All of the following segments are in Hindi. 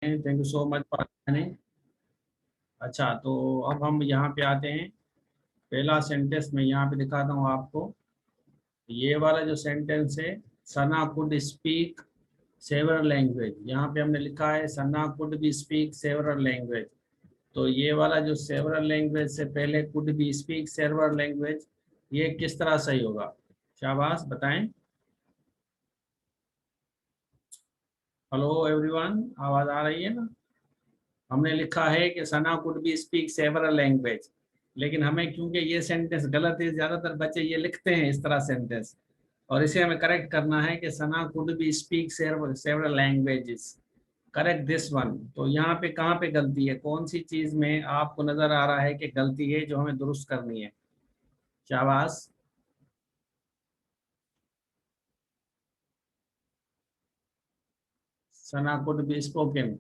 Thank you so much for joining. अच्छा, तो अब हम यहाँ पे आते हैं। पहला सेंटेंस मैं यहाँ पे दिखाता हूँ आपको। ये वाला जो सेंटेंस है, Sana could speak several language. यहाँ पे हमने लिखा है Sana could be speak several language. तो ये वाला जो सेवरल लैंग्वेज से पहले could be speak several language, ये किस तरह सही होगा? शाबाश, बताएं। हेलो एवरीवन, आवाज आ रही है ना? हमने लिखा है कि Sana could be speak several language, लेकिन हमें क्योंकि ये सेंटेंस गलत है, ज्यादातर बच्चे ये लिखते हैं इस तरह सेंटेंस, और इसे हमें करेक्ट करना है कि Sana could be speak several languages. Correct this one. तो यहाँ पे कहाँ पे गलती है, कौन सी चीज में आपको नजर आ रहा है कि गलती है जो हमें दुरुस्त करनी है? शाबाश। Sana could be spoken,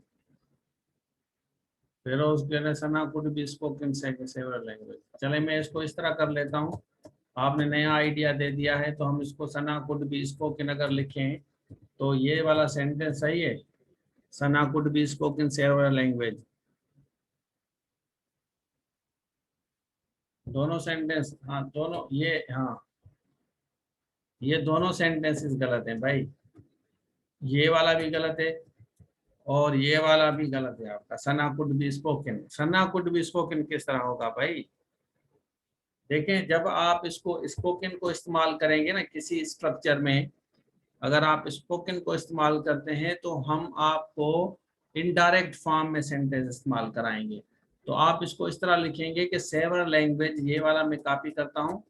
Feroz कह रहे Sana could be spoken several language. चले मैं इसको इस तरह कर लेता हूँ, आपने नया आइडिया दे दिया है, तो हम इसको सना कुड बी स्पोकन अगर लिखें तो ये वाला सेंटेंस सही है। Sana could be spoken several language. दोनों सेंटेंस, हाँ दोनों, ये हाँ, ये दोनों सेंटेंसेस गलत हैं भाई। ये वाला भी गलत है और ये वाला भी गलत है आपका। Sana could be spoken, Sana could be spoken किस तरह होगा भाई? देखें, जब आप इसको स्पोकन को इस्तेमाल करेंगे ना किसी स्ट्रक्चर में, अगर आप स्पोकन को इस्तेमाल करते हैं तो हम आपको इनडायरेक्ट फॉर्म में सेंटेंस इस्तेमाल कराएंगे। तो आप इसको इस तरह लिखेंगे कि सेवरल लैंग्वेज, ये वाला मैं कॉपी करता हूँ,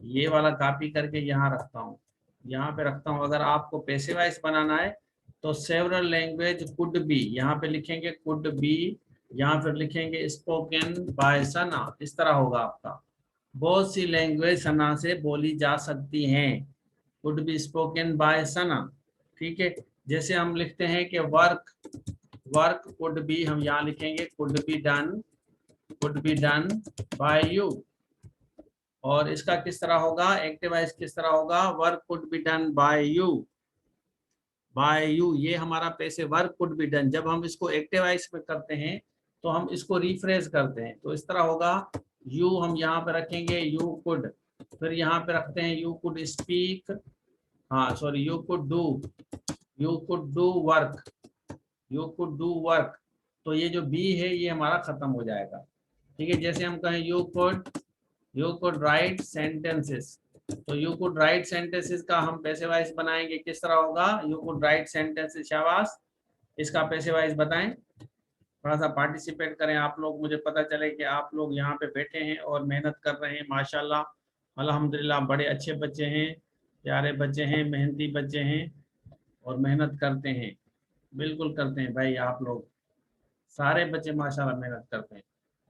ये वाला कॉपी करके यहाँ रखता हूँ, यहाँ पे रखता हूँ। अगर आपको पैसे वाइज बनाना है तो सेवरल लैंग्वेज कुड बी, यहाँ पे लिखेंगे कुड बी, यहाँ फिर लिखेंगे स्पोकन बाय सना, इस तरह होगा आपका। बहुत सी लैंग्वेज सना से बोली जा सकती हैं, कुड बी स्पोकन बाय सना। ठीक है, जैसे हम लिखते हैं कि वर्क, वर्क कुड बी, हम यहाँ लिखेंगे could be done by you. और इसका किस तरह होगा, एक्टिवाइज किस तरह होगा? Work could be done by you, by you. ये हमारा पैसे वर्क कुड बी डन, जब हम इसको एक्टिवाइज में करते हैं तो हम इसको रिफ्रेश करते हैं, तो इस तरह होगा। यू हम यहाँ पे रखेंगे यू कुड, फिर यहाँ पे रखते हैं यू कुड स्पीक, हाँ sorry, you could do work, you could do work. तो ये जो बी है ये हमारा खत्म हो जाएगा। ठीक है, जैसे हम कहें यू कुड राइट सेंटेंसेस, तो यू कुड राइट सेंटेंसेस का हम पैसे वाइज बनाएंगे, किस तरह होगा? You could write sentences. शाबाश, इसका पैसे वाइज बताएं। थोड़ा सा पार्टिसिपेट करें आप लोग, मुझे पता चले कि आप लोग यहाँ पे बैठे हैं और मेहनत कर रहे हैं। माशाल्लाह, अल्हम्दुलिल्लाह, बड़े अच्छे बच्चे हैं, प्यारे बच्चे हैं, मेहनती बच्चे हैं और मेहनत करते हैं। बिल्कुल करते हैं भाई, आप लोग सारे बच्चे माशाल्लाह मेहनत करते हैं।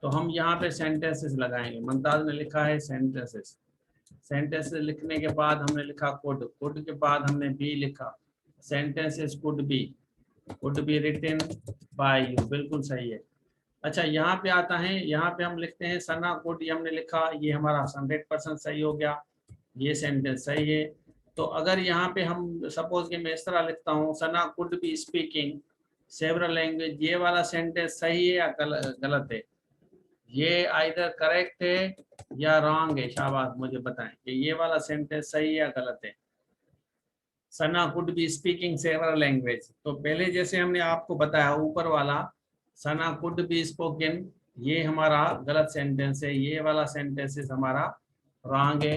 तो हम यहाँ पे सेंटेंसेस लगाएंगे। मुमताज ने लिखा है सेंटेंसेस, सेंटेंसेस लिखने के बाद हमने लिखा कुड, कुड के बाद हमने बी लिखा। Sentences could be written by you, बिल्कुल सही है। अच्छा, यहाँ पे आता है, यहाँ पे हम लिखते हैं सना कुड, ये हमने लिखा, ये हमारा 100% सही हो गया, ये सेंटेंस सही है। तो अगर यहाँ पे हम सपोज कि मैं इस तरह लिखता हूँ Sana could be speaking several language, ये वाला सेंटेंस सही है या गलत है? ये आइदर करेक्ट है या रॉन्ग है? शाबाश, मुझे बताएं कि ये वाला सेंटेंस सही है या गलत है। Sana could be speaking several language, तो पहले जैसे हमने आपको बताया ऊपर वाला सना कुड बी स्पोकन, ये हमारा गलत सेंटेंस है, ये वाला सेंटेंस हमारा रॉन्ग है।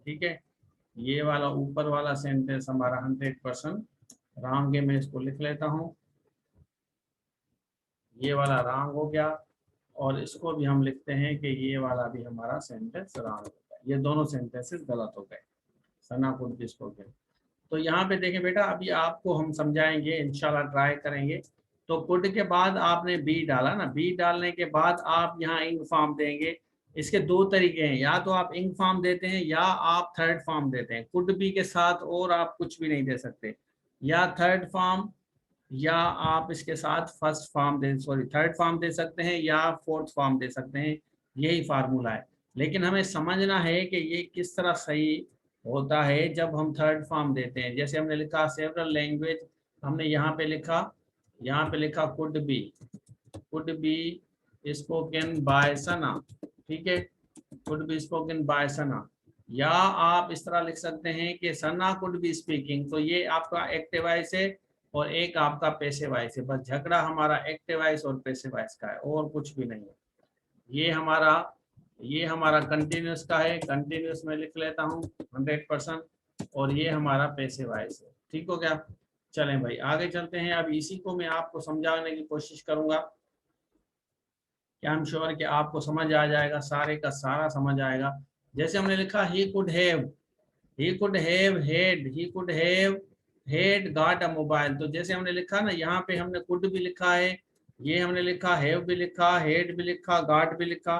ठीक है, ये वाला ऊपर वाला सेंटेंस हमारा 100% रॉन्ग है। मैं इसको लिख लेता हूँ, ये वाला रॉन्ग हो गया, और इसको भी हम लिखते हैं कि ये वाला भी हमारा सेंटेंस रॉन्ग हो गया। ये दोनों सेंटेंसेस गलत हो गए, सना कुड बी स्पोकन। तो यहाँ पे देखें बेटा, अभी आपको हम समझाएंगे, इंशाल्लाह ट्राई करेंगे। तो कुड के बाद आपने बी डाला ना, बी डालने के बाद आप यहाँ इंग फॉर्म देंगे। इसके दो तरीके हैं, या तो आप इंग फॉर्म देते हैं या आप थर्ड फॉर्म देते हैं। कुड बी के साथ और आप कुछ भी नहीं दे सकते, या थर्ड फॉर्म, या आप इसके साथ फर्स्ट फॉर्म दे, सॉरी थर्ड फॉर्म दे सकते हैं या फोर्थ फॉर्म दे सकते हैं। यही फार्मूला है, लेकिन हमें समझना है कि ये किस तरह सही होता है जब हम थर्ड फॉर्म देते हैं। जैसे हमने लिखा सेवरल लैंग्वेज, हमने यहाँ पे लिखा यहाँ पे लिखा कुड बी स्पोकन बाय सना, ठीक है, कुड बी स्पोकन बाय सना। या आप इस तरह लिख सकते हैं कि सना कुड बी स्पीकिंग। तो ये आपका एक्टिव वॉइस है और एक आपका पैसिव वॉइस है। बस झगड़ा हमारा एक्टिव वॉइस और पैसिव वॉइस का है और कुछ भी नहीं है। ये हमारा कंटिन्यूस का है, कंटिन्यूस में लिख लेता हूँ 100%। और ये हमारा पैसिव वॉइस है। ठीक हो गया? चलें भाई आगे चलते हैं। अब इसी को मैं आपको समझाने की कोशिश करूंगा कि आई एम श्योर कि आपको समझ आ जाएगा, सारे का सारा समझ आएगा। जैसे हमने लिखा ही could have head, he could have head got a mobile. तो जैसे हमने लिखा ना, यहाँ पे हमने कुड भी लिखा है, ये हमने लिखा हैव भी लिखा, हेड भी लिखा, गॉट भी लिखा।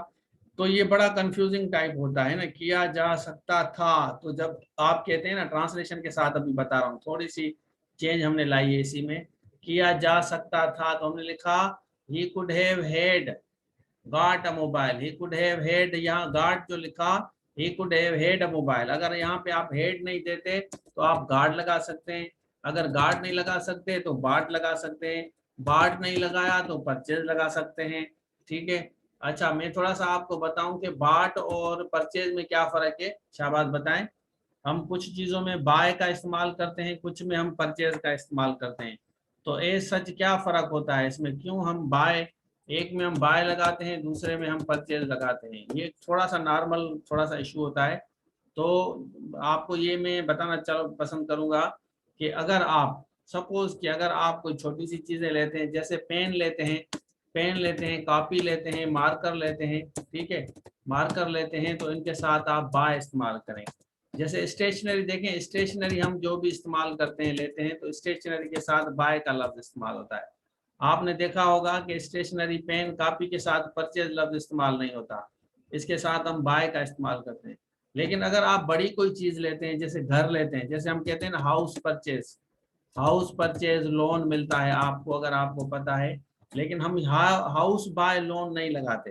तो ये बड़ा कंफ्यूजिंग टाइप होता है ना, किया जा सकता था। तो जब आप कहते हैं ना, ट्रांसलेशन के साथ अभी बता रहा हूँ, थोड़ी सी चेंज हमने लाई है इसी में। किया जा सकता था तो हमने लिखा ही could have head got a mobile. He could have head, यहाँ गॉट जो लिखा, ही could have head a mobile. अगर यहाँ पे आप हेड नहीं देते तो आप गार्ड लगा सकते हैं, अगर गार्ड नहीं लगा सकते तो बाट लगा सकते हैं, बाट नहीं लगाया तो परचेज लगा सकते हैं। ठीक है। अच्छा, मैं थोड़ा सा आपको बताऊं कि बाट और परचेज में क्या फर्क है। शाबाश बताएं। हम कुछ चीजों में बाय का इस्तेमाल करते हैं, कुछ में हम परचेज का इस्तेमाल करते हैं। तो ए सच क्या फर्क होता है इसमें, क्यों हम बाय, एक में हम बाय लगाते हैं, दूसरे में हम परचेज लगाते हैं। ये थोड़ा सा नॉर्मल थोड़ा सा इशू होता है। तो आपको ये मैं बताना चलो पसंद करूंगा कि अगर आप सपोज कि अगर आप कोई छोटी सी चीजें लेते हैं, जैसे पेन लेते हैं, कॉपी लेते हैं, मार्कर लेते हैं, ठीक है, मार्कर लेते हैं, तो इनके साथ आप बाय इस्तेमाल करें। जैसे स्टेशनरी देखें, स्टेशनरी हम जो भी इस्तेमाल करते हैं, लेते हैं, तो स्टेशनरी के साथ बाय का लफ्ज इस्तेमाल होता है। आपने देखा होगा कि स्टेशनरी पेन कॉपी के साथ परचेज लफ्ज इस्तेमाल नहीं होता, इसके साथ हम बाय का इस्तेमाल करते हैं। लेकिन अगर आप बड़ी कोई चीज लेते हैं, जैसे घर लेते हैं, जैसे हम कहते हैं ना हाउस परचेज लोन मिलता है आपको, अगर आपको पता है। लेकिन हम हाउस बाय लोन नहीं लगाते,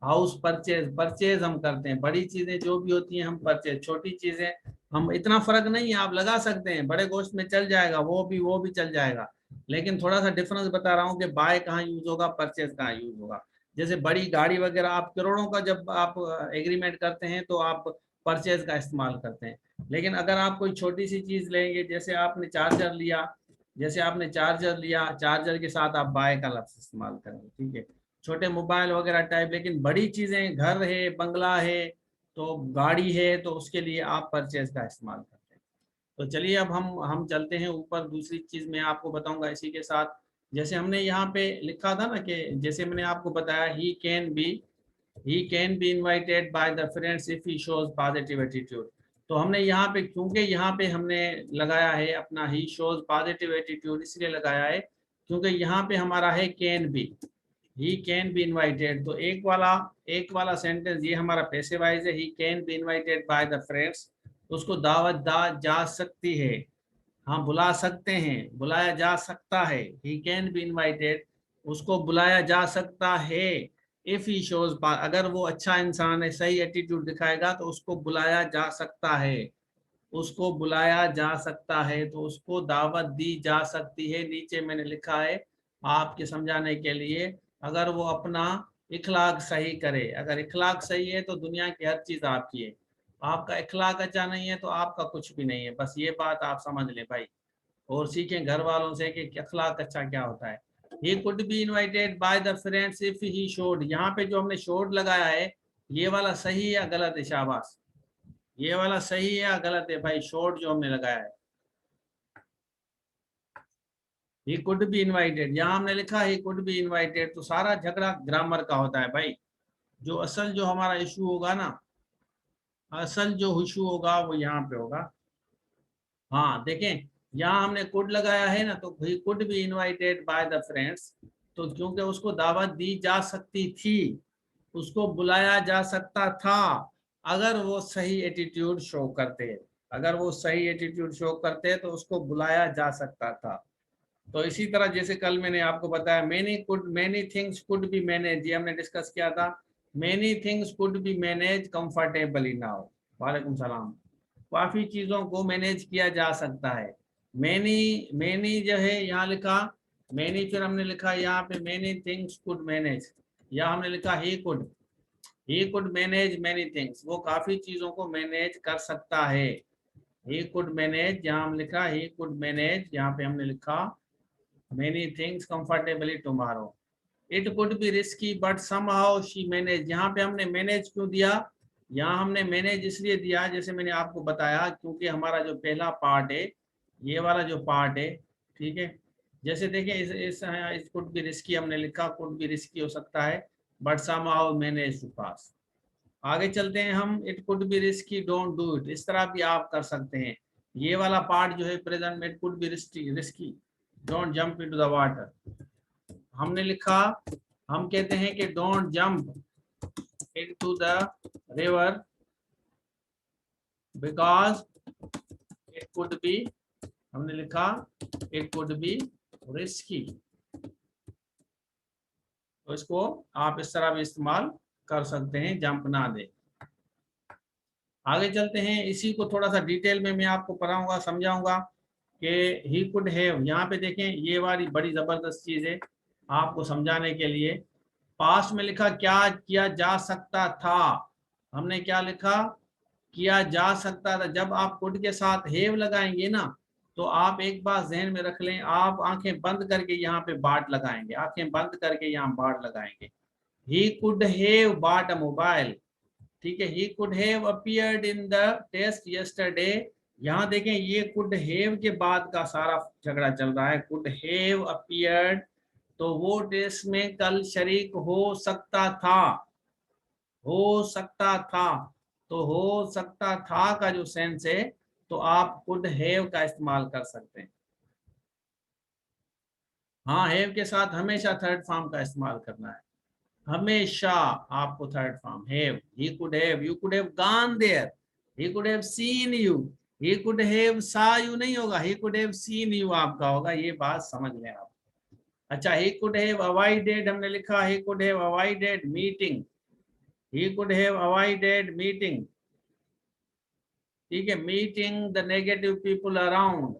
हाउस परचेज हम करते हैं। बड़ी चीजें जो भी होती हैं हम परचेज, छोटी चीजें हम, इतना फर्क नहीं है, आप लगा सकते हैं, बड़े गोश्त में चल जाएगा, वो भी चल जाएगा। लेकिन थोड़ा सा डिफरेंस बता रहा हूँ कि बाय कहाँ यूज होगा, परचेज कहाँ यूज होगा। जैसे बड़ी गाड़ी वगैरह आप करोड़ों का जब आप एग्रीमेंट करते हैं तो आप परचेज का इस्तेमाल करते हैं। लेकिन अगर आप कोई छोटी सी चीज लेंगे, जैसे आपने चार्जर लिया, चार्जर के साथ आप बाय का लफ्ज इस्तेमाल करेंगे, ठीक है। छोटे मोबाइल वगैरह टाइप। लेकिन बड़ी चीजें, घर है, बंगला है, तो गाड़ी है, तो उसके लिए आप परचेज का इस्तेमाल करते हैं। तो चलिए अब हम चलते हैं ऊपर। दूसरी चीज मैं आपको बताऊंगा इसी के साथ। जैसे हमने यहाँ पे लिखा था ना कि जैसे मैंने आपको बताया, he can be invited by the friends if he shows positive attitude. तो हमने यहाँ पे, क्योंकि यहाँ पे हमने लगाया है अपना ही शोज पॉजिटिव एटीट्यूड, इसलिए लगाया है क्योंकि यहाँ पे हमारा है can be, he can be invited. तो एक वाला सेंटेंस ये हमारा पैसिव वॉइस है, he can be invited by the friends. उसको दावत दा जा सकती है, हाँ बुला सकते हैं, बुलाया जा सकता है, ही कैन बी इनवाइटेड, उसको बुलाया जा सकता है। इफ ही शोज, अगर वो अच्छा इंसान है, सही एटीट्यूड दिखाएगा, तो उसको बुलाया जा सकता है, उसको बुलाया जा सकता है, तो उसको दावत दी जा सकती है। नीचे मैंने लिखा है आपके समझाने के लिए, अगर वो अपना इखलाक सही करे। अगर इखलाक सही है तो दुनिया की हर चीज आपकी है, आपका इखलाक अच्छा नहीं है तो आपका कुछ भी नहीं है। बस ये बात आप समझ लें भाई, और सीखें घर वालों से कि अखलाक अच्छा क्या होता है। He could be invited by the friends if he showed. यहाँ पे जो हमने शोड लगाया है, ये वाला सही है या गलत है? शाबाश, ये वाला सही है या गलत है भाई? शोड जो हमने लगाया है, ही कुड बी इनवाइटेड, यहाँ हमने लिखा ही कुड बी इनवाइटेड। तो सारा झगड़ा ग्रामर का होता है भाई। जो असल जो हमारा इशू होगा ना, असल जो इशू होगा वो यहाँ पे होगा। हाँ देखें, यहाँ हमने कुड लगाया है ना, तो he could be invited by the friends. तो क्योंकि उसको दावत दी जा सकती थी, उसको बुलाया जा सकता था, अगर वो सही एटीट्यूड शो करते, अगर वो सही एटीट्यूड शो करते तो उसको बुलाया जा सकता था। तो इसी तरह जैसे कल मैंने आपको बताया, many things could be manage, ये हमने डिस्कस किया था। Many things could be manage comfortably now. वालेकुम सलाम। काफी चीजों को मैनेज किया जा सकता है। मैनी मैनी जो है यहाँ लिखा, मैनी फिर हमने लिखा यहाँ पे मैनी थिंग्स कुड मैनेज, या हमने लिखा he could manage many things, वो काफी चीजों को मैनेज कर सकता है। ही कुड मैनेज, यहाँ हम लिखा ही कुड मैनेज, यहाँ पे हमने लिखा many things comfortably tomorrow. It could be risky but somehow she manage, यहाँ पे हमने मैनेज क्यों दिया, यहाँ हमने मैनेज इसलिए दिया जैसे मैंने आपको बताया क्योंकि हमारा जो पहला पार्ट है, ये वाला जो पार्ट है, ठीक है, जैसे देखिए इस कुड बी रिस्की हमने लिखा, कुड बी रिस्की हो सकता है बट समहाउ मैनेज टू पास। आगे चलते हैं हम, it could be risky don't do it, इस तरह भी आप कर सकते हैं। ये वाला पार्ट जो है प्रेजेंट में, it could be risky don't jump into the water, हमने लिखा, हम कहते हैं कि don't jump into the river because it could be, हमने लिखा इट कुड बी रिस्की, तो इसको आप इस तरह भी इस्तेमाल कर सकते हैं, जंप ना दे। आगे चलते हैं, इसी को थोड़ा सा डिटेल में मैं आपको पढ़ाऊंगा, समझाऊंगा कि ही कुड हैव, यहाँ पे देखें ये वाली बड़ी जबरदस्त चीज है आपको समझाने के लिए। पास्ट में लिखा क्या किया जा सकता था, हमने क्या लिखा, किया जा सकता था। जब आप कुड के साथ हैव लगाएंगे ना, तो आप एक बात जहन में रख लें, आप आंखें बंद करके यहाँ पे बाट लगाएंगे, आंखें बंद करके यहाँ बाट लगाएंगे। He could have bought a mobile, ठीक है, he could have appeared in the test yesterday, यहाँ देखें ये कुड हैव के बाद का सारा झगड़ा चल रहा है, कुड हैव अपीयर्ड, तो वो टेस्ट में कल शरीक हो सकता था, हो सकता था, तो हो सकता था का जो सेंस है, तो आप कुड हैव का इस्तेमाल कर सकते हैं। हाँ, हैव के साथ हमेशा थर्ड फॉर्म का इस्तेमाल करना है, हमेशा आपको third form have. He could have, you could have gone there, he could have seen you, he could have saw you नहीं होगा, he could have seen you आपका होगा, ये बात समझ लें आप। अच्छा, ही कुड हैव अवॉइडेड, हमने लिखा ही could have avoided meeting, he could have avoided meeting, ठीक है, meeting the negative people around,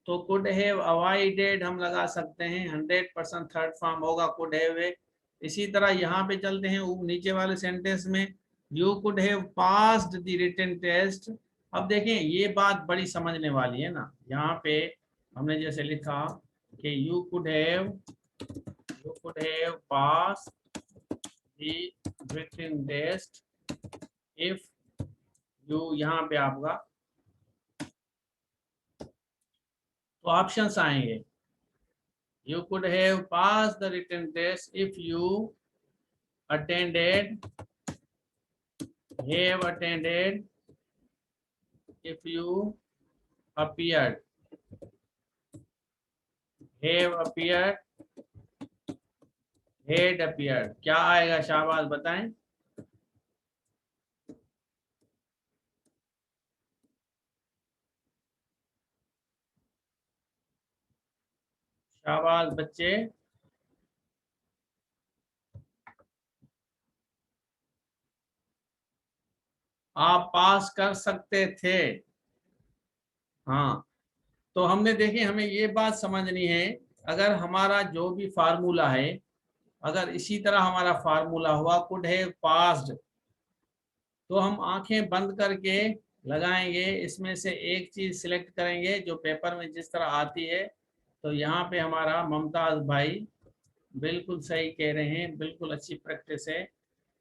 तो कुड हैव अवॉइडेड हम लगा सकते हैं, 100% थर्ड फॉर्म होगा कुड हैव। इसी तरह यहाँ पे चलते हैं नीचे वाले सेंटेंस में, you could have passed the written test. अब देखें ये बात बड़ी समझने वाली है ना, यहाँ पे हमने जैसे लिखा कि you could have pass the written test if you, यहाँ पे आपका तो ऑप्शंस आएंगे, you could have passed the written test if you attended, have attended, if you appeared, have appeared, had appeared, क्या आएगा शाबाश बताएं। शाबाश बच्चे, आप पास कर सकते थे। हाँ, तो हमने देखे, हमें ये बात समझनी है, अगर हमारा जो भी फार्मूला है, अगर इसी तरह हमारा फार्मूला हुआ कुड हैव पास्ड, तो हम आंखें बंद करके लगाएंगे, इसमें से एक चीज सिलेक्ट करेंगे जो पेपर में जिस तरह आती है। तो यहाँ पे हमारा मुमताज भाई बिल्कुल सही कह रहे हैं, बिल्कुल अच्छी प्रैक्टिस है।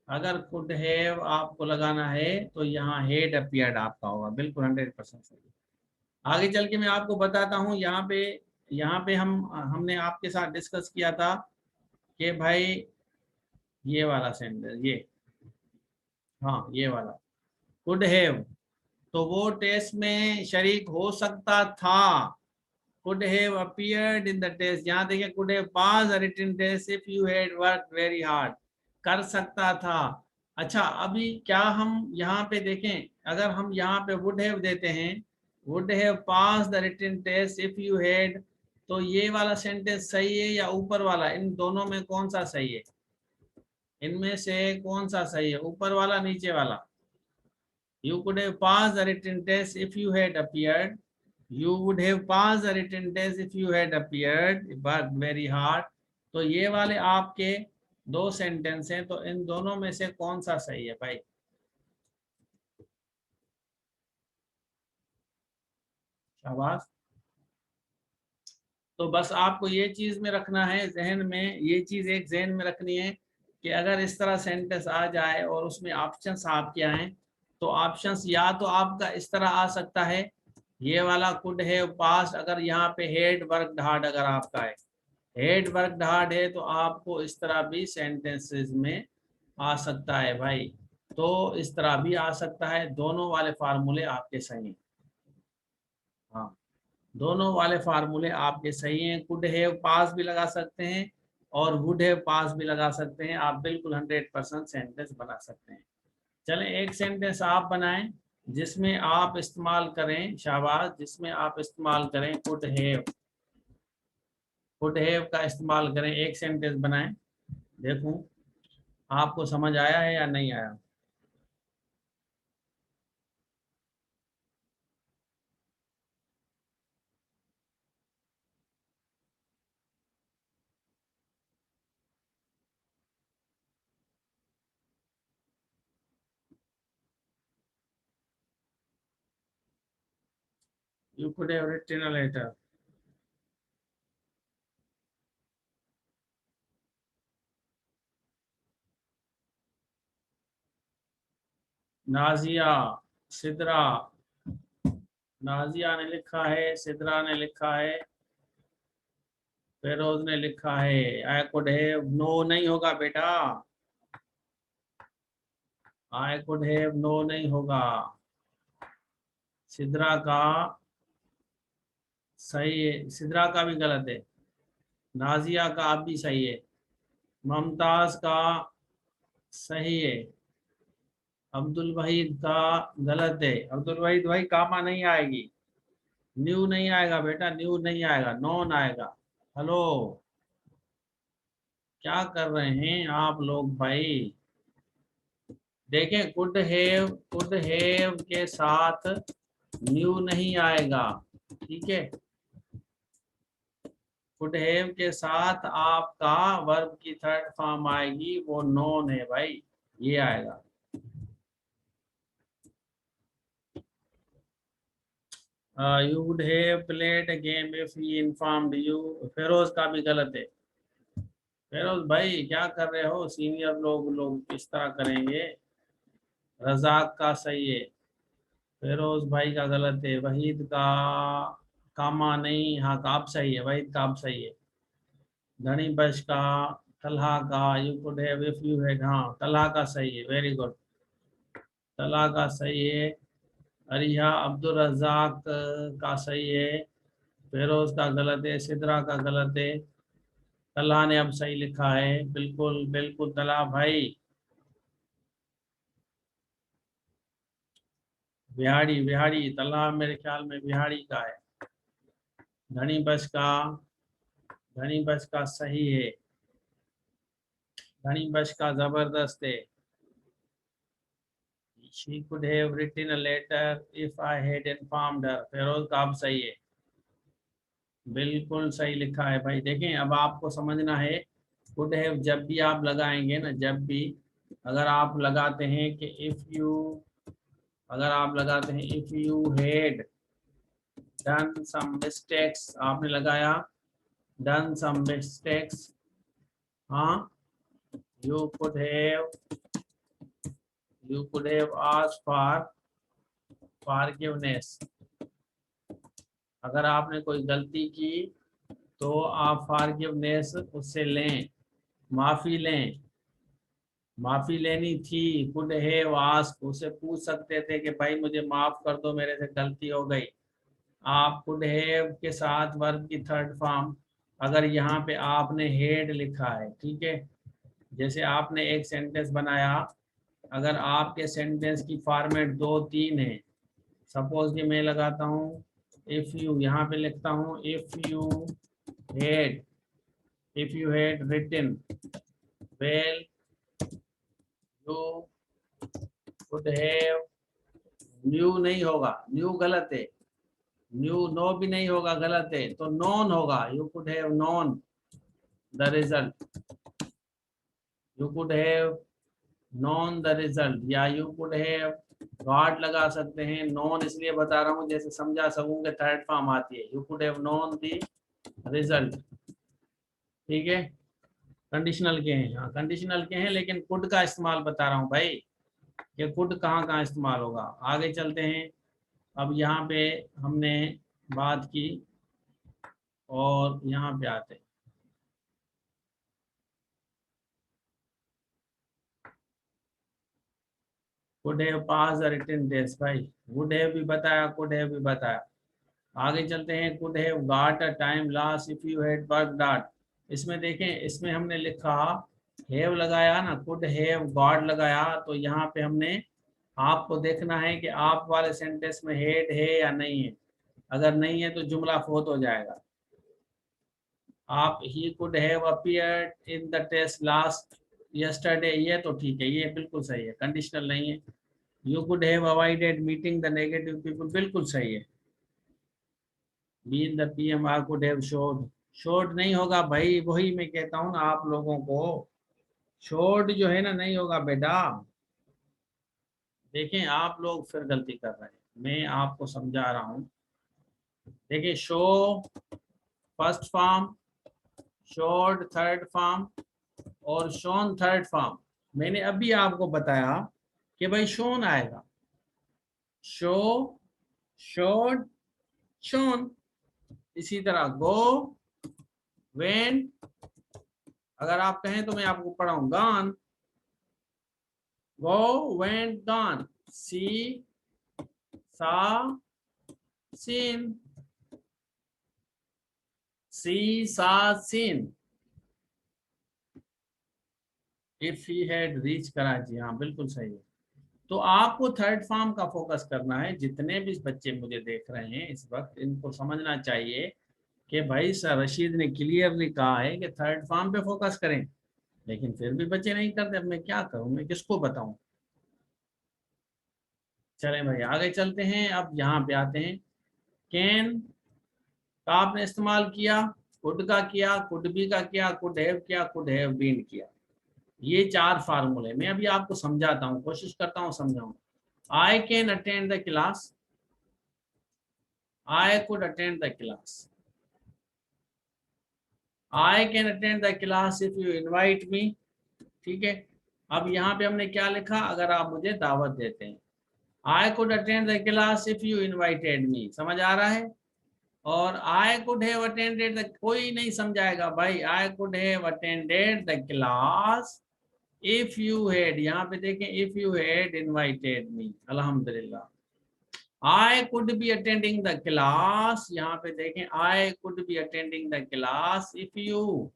अगर कुड हैव आपको लगाना है तो यहाँ हेड अपीयर्ड आपका होगा, बिल्कुल 100% सही। आगे चल के मैं आपको बताता हूँ, यहाँ पे हमने आपके साथ डिस्कस किया था कि भाई ये वाला सेंटेंस, ये, हाँ ये वाला कुड हैव, तो वो टेस्ट में शरीक हो सकता था, could have appeared in the test, यहाँ देखिए could have passed a written test if you had worked very hard, कर सकता था। अच्छा, अभी क्या हम यहाँ पे देखें, अगर हम यहाँ पे would have देते हैं, would have passed the written test if you had, तो ये वाला सेंटेंस सही है या ऊपर वाला, इन दोनों में कौन सा सही है, इनमें से कौन सा सही है, ऊपर वाला नीचे वाला। You could have passed the written test if you had appeared, You would have passed the written test if you had appeared worked very hard. तो ये वाले आपके दो सेंटेंस हैं, तो इन दोनों में से कौन सा सही है भाई? शाबाश। तो बस आपको ये चीज में रखना है जहन में, ये चीज एक जहन में रखनी है कि अगर इस तरह सेंटेंस आ जाए और उसमें ऑप्शंस आपके आए, तो ऑप्शंस या तो आपका इस तरह आ सकता है, ये वाला कुड हैव पास्ट, अगर यहाँ पे हेड वर्कड हार्ड अगर आपका है, हेड वर्कड हार्ड है, तो आपको इस तरह भी सेंटेंसेस में आ सकता है भाई। तो इस तरह भी आ सकता है, दोनों वाले फार्मूले आपके सही हैं। हाँ, दोनों वाले फार्मूले आपके सही हैं। कुड हैव पास भी लगा सकते हैं और वुड हैव पास भी लगा सकते हैं, आप बिल्कुल 100% सेंटेंस बना सकते हैं। चलें एक सेंटेंस आप बनाएं जिसमें आप इस्तेमाल करें, शाबाश, जिसमें आप इस्तेमाल करें कुड हैव, कुड हैव का इस्तेमाल करें, एक सेंटेंस बनाएं, देखूं आपको समझ आया है या नहीं आया। You could have written a letter. Nazia, Sidra, Nazia ने लिखा है, सिद्रा ने लिखा है, फेरोज ने लिखा है। आई कुड हैव, नो नहीं होगा बेटा, आई कुड हैव नो नहीं होगा। सिद्रा का सही है, सिद्रा का भी गलत है, नाजिया का आप भी सही है, मुमताज का सही है, अब्दुल वहीद का गलत है। अब्दुल वहीद भाई कामा नहीं आएगी, न्यू नहीं आएगा बेटा, न्यू नहीं आएगा, नॉन आएगा। हेलो, क्या कर रहे हैं आप लोग भाई? देखें, कुड हैव के साथ न्यू नहीं आएगा, ठीक है। कुड हैव के साथ आपका वर्ब की थर्ड फॉर्म आएगी, वो नॉन है भाई, ये आएगा। You would have played a game if he informed you, Feroz का भी गलत है। फेरोज भाई क्या कर रहे हो, सीनियर लोग लोग इस तरह करेंगे। रजाक का सही है, फेरोज भाई का गलत है, वहीद का, कामा नहीं, हाँ काब सही है, वहीद काब सही है। धनी बश का, तलहा का, you could have if you had, हाँ तलहा का सही है, वेरी गुड, तलहा का सही है। अरिहा अब्दुल रजाक का सही है, फेरोज का गलत है, सिद्रा का गलत है, तलहा ने अब सही लिखा है, बिल्कुल बिल्कुल तलहा भाई। बिहाड़ी, बिहाड़ी, तलहा मेरे ख्याल में बिहाड़ी का है। धनी बश का, धनी बश का सही है, धनी बश का जबरदस्त है। She could have written a letter if I had informed her, Feroz का अब सही है, बिल्कुल सही लिखा है भाई। देखें अब आपको समझना है, कुड हैव जब भी आप लगाएंगे ना, जब भी अगर आप लगाते हैं कि इफ यू, अगर आप लगाते हैं if you had done some mistakes, आपने लगाया डन सम मिस्टेक्स, हाँ, you could have, you could have asked for forgiveness, अगर आपने कोई गलती की तो आप फॉरगिवनेस उससे लें, माफी लें, माफी लेनी थी, कुड हैव आस्क, उसे पूछ सकते थे कि भाई मुझे माफ कर दो, मेरे से गलती हो गई। आप कुड हैव के साथ वर्ब की थर्ड फॉर्म, अगर यहाँ पे आपने हेड लिखा है, ठीक है, जैसे आपने एक सेंटेंस बनाया, अगर आपके सेंटेंस की फॉर्मेट दो तीन है, सपोज कि मैं लगाता हूँ इफ यू, यहाँ पे लिखता हूँ had if you had written well you could have, न्यू नहीं होगा, न्यू गलत है, नो भी नहीं होगा, गलत है, तो नॉन होगा। You could have known the result, you could have known the result, या यू कुड हैव गॉट लगा सकते हैं। नॉन इसलिए बता रहा हूँ जैसे समझा सकूं कि थर्ड फॉर्म आती है। You could have known the result, ठीक है। कंडीशनल के हैं, हाँ कंडीशनल के हैं, लेकिन कुड का इस्तेमाल बता रहा हूँ भाई, कि कुड कहाँ कहाँ इस्तेमाल होगा। आगे चलते हैं। अब यहाँ पे हमने बात की और यहाँ पे आते हैं। Could have pass the written test, भाई वुड हैव भी बताया, कुड हैव भी बताया। आगे चलते हैं। Could have got a time loss if you had worked hard. इसमें देखें, इसमें हमने लिखा हैव लगाया ना, कुड हैव गॉट लगाया, तो यहाँ पे हमने आपको देखना है कि आप वाले सेंटेंस में हेड है या नहीं है। अगर नहीं है तो जुमला फोत हो जाएगा। आप he could have appeared in the test last yesterday, ये तो ठीक है, ये बिल्कुल सही है, कंडीशनल नहीं है। You could have avoided meeting the negative people, बिल्कुल सही है। Been the PM could have showed, showed नहीं होगा भाई, वही मैं कहता हूँ ना आप लोगों को, शोड जो है ना नहीं होगा बेटा। देखें आप लोग फिर गलती कर रहे हैं, मैं आपको समझा रहा हूँ। देखिए show first form, showed third form, और शोन थर्ड फॉर्म। मैंने अभी आपको बताया कि भाई शोन आएगा, शो, शोड, शोन। इसी तरह गो, वेन, अगर आप कहें तो मैं आपको पढ़ाऊं, gone, go, went, gone, see, saw, seen, see, saw, seen, if he had reach Karachi, हाँ बिल्कुल सही है। तो आपको थर्ड फॉर्म का फोकस करना है। जितने भी बच्चे मुझे देख रहे हैं इस वक्त, इनको समझना चाहिए कि भाई सर रशीद ने क्लियरली कहा है कि थर्ड फॉर्म पे फोकस करें, लेकिन फिर भी बच्चे नहीं करते। अब मैं क्या करूं, मैं किसको बताऊं। चलें भाई आगे चलते हैं। अब यहाँ पे आते हैं। कैन का आपने इस्तेमाल किया, कुड का किया, कुड बी का किया, कुड हैव किया, कुड हैव बीन किया। ये चार फार्मूले मैं अभी आपको समझाता हूँ, कोशिश करता हूँ समझाऊं। I can attend the class, I could attend the class, I can attend the class if you invite me, ठीक है। अब यहाँ पे हमने क्या लिखा, अगर आप मुझे दावत देते हैं। I could attend the class if you invited me, समझ आ रहा है। और I could have attended the, कोई नहीं समझाएगा भाई, I could have attended the class if you had, यहाँ पे देखें if you had invited me, अल्हम्दुलिल्लाह। I could be attending the class, यहाँ पे देखें I could be attending the class if you,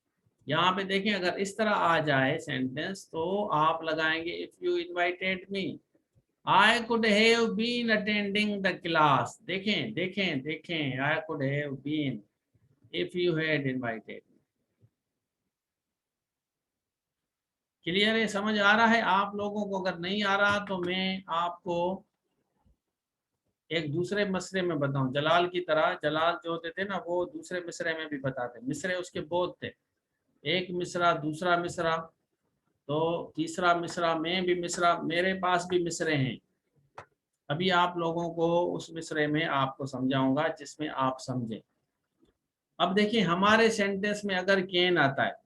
यहाँ पे देखें अगर इस तरह आ जाए सेंटेंस तो आप लगाएंगे if you invited me. I could have been attending the class, देखें देखें देखें, I could have been if you had invited. Clear है, समझ आ रहा है आप लोगों को? अगर नहीं आ रहा तो मैं आपको एक दूसरे मिसरे में बताऊं, जलाल की तरह। जलाल जो होते थे ना वो दूसरे मिसरे में भी बताते, मिसरे उसके बहुत थे, एक मिसरा, दूसरा मिसरा, तो तीसरा मिसरा में भी मिसरा, मेरे पास भी मिसरे हैं। अभी आप लोगों को उस मिसरे में आपको समझाऊंगा जिसमें आप समझें। अब देखिए हमारे सेंटेंस में अगर कैन आता है,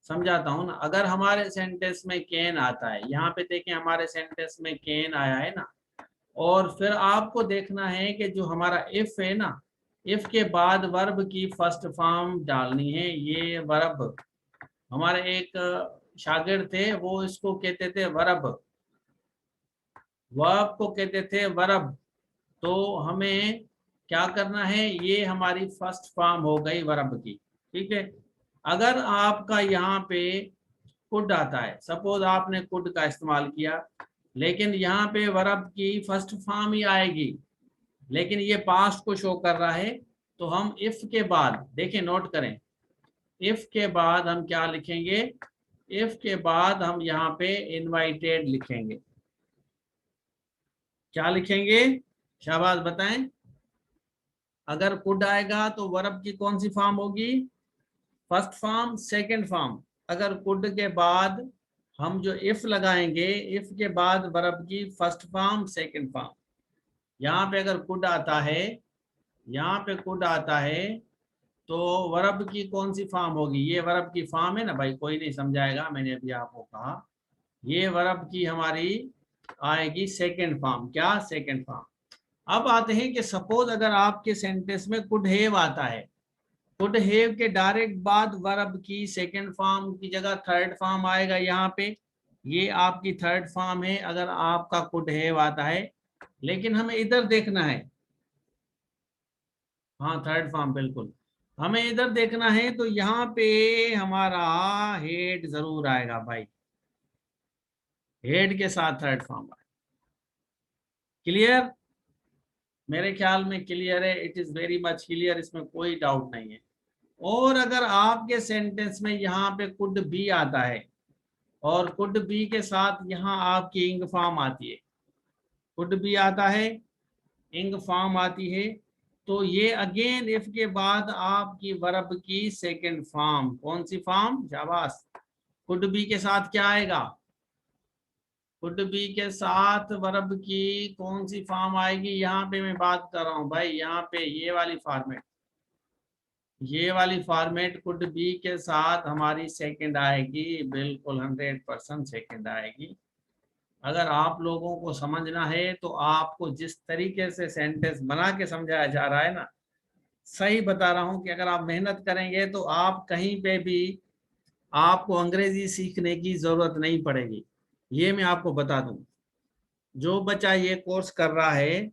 समझाता हूं ना, अगर हमारे सेंटेंस में कैन आता है, यहाँ पे देखें हमारे सेंटेंस में कैन आया है ना, और फिर आपको देखना है कि जो हमारा इफ है ना, इफ के बाद वर्ब की फर्स्ट फॉर्म डालनी है। ये वर्ब, हमारे एक शागिर्द थे वो इसको कहते थे वर्ब, वर्ब को कहते थे वर्ब। तो हमें क्या करना है, ये हमारी फर्स्ट फॉर्म हो गई वर्ब की, ठीक है। अगर आपका यहाँ पे कुड आता है, सपोज आपने कुड का इस्तेमाल किया, लेकिन यहाँ पे वर्ब की फर्स्ट फॉर्म ही आएगी, लेकिन ये पास्ट को शो कर रहा है, तो हम इफ के बाद देखें, नोट करें, इफ के बाद हम क्या लिखेंगे, इफ के बाद हम यहाँ पे इनवाइटेड लिखेंगे। क्या लिखेंगे, शाबाश बताएं, अगर कुड आएगा तो वर्ब की कौन सी फॉर्म होगी, फर्स्ट फॉर्म सेकंड फॉर्म। अगर कुड के बाद हम जो इफ लगाएंगे, इफ के बाद वर्ब की फर्स्ट फॉर्म सेकंड फॉर्म। यहाँ पे अगर कुड आता है, यहाँ पे कुड आता है तो वर्ब की कौन सी फॉर्म होगी, ये वर्ब की फॉर्म है ना भाई, कोई नहीं समझाएगा, मैंने अभी आपको कहा ये वर्ब की हमारी आएगी सेकंड फॉर्म। क्या, सेकंड फॉर्म। अब आते हैं कि सपोज अगर आपके सेंटेंस में कुड हैव आता है, कुड हैव के डायरेक्ट बाद वर्ब की सेकंड फॉर्म की जगह थर्ड फॉर्म आएगा। यहाँ पे ये आपकी थर्ड फॉर्म है अगर आपका कुड हैव आता है, लेकिन हमें इधर देखना है। हाँ थर्ड फॉर्म बिल्कुल, हमें इधर देखना है तो यहाँ पे हमारा हेड जरूर आएगा भाई, हेड के साथ थर्ड फॉर्म आएगा। क्लियर, मेरे ख्याल में क्लियर है, it is very much clear, इसमें कोई डाउट नहीं है। और अगर आपके सेंटेंस में यहाँ पे कुड बी आता है और कुड बी के साथ यहाँ आपकी इंग फॉर्म आती है, कुड बी आता है, इंग फॉर्म आती है, तो ये अगेन इफ के बाद आपकी वर्ब की सेकंड फॉर्म, कौन सी फॉर्म, शाबाश, कुड बी के साथ क्या आएगा, कुड बी के साथ वर्ब की कौन सी फॉर्म आएगी, यहाँ पे मैं बात कर रहा हूँ भाई, यहाँ पे ये वाली फॉर्मेट, ये वाली फॉर्मेट कुड बी के साथ हमारी सेकंड आएगी, बिल्कुल 100% सेकंड आएगी। अगर आप लोगों को समझना है तो आपको जिस तरीके से सेंटेंस बना के समझाया जा रहा है ना, सही बता रहा हूं कि अगर आप मेहनत करेंगे तो आप कहीं पे भी आपको अंग्रेजी सीखने की जरूरत नहीं पड़ेगी। ये मैं आपको बता दूं, जो बच्चा ये कोर्स कर रहा है,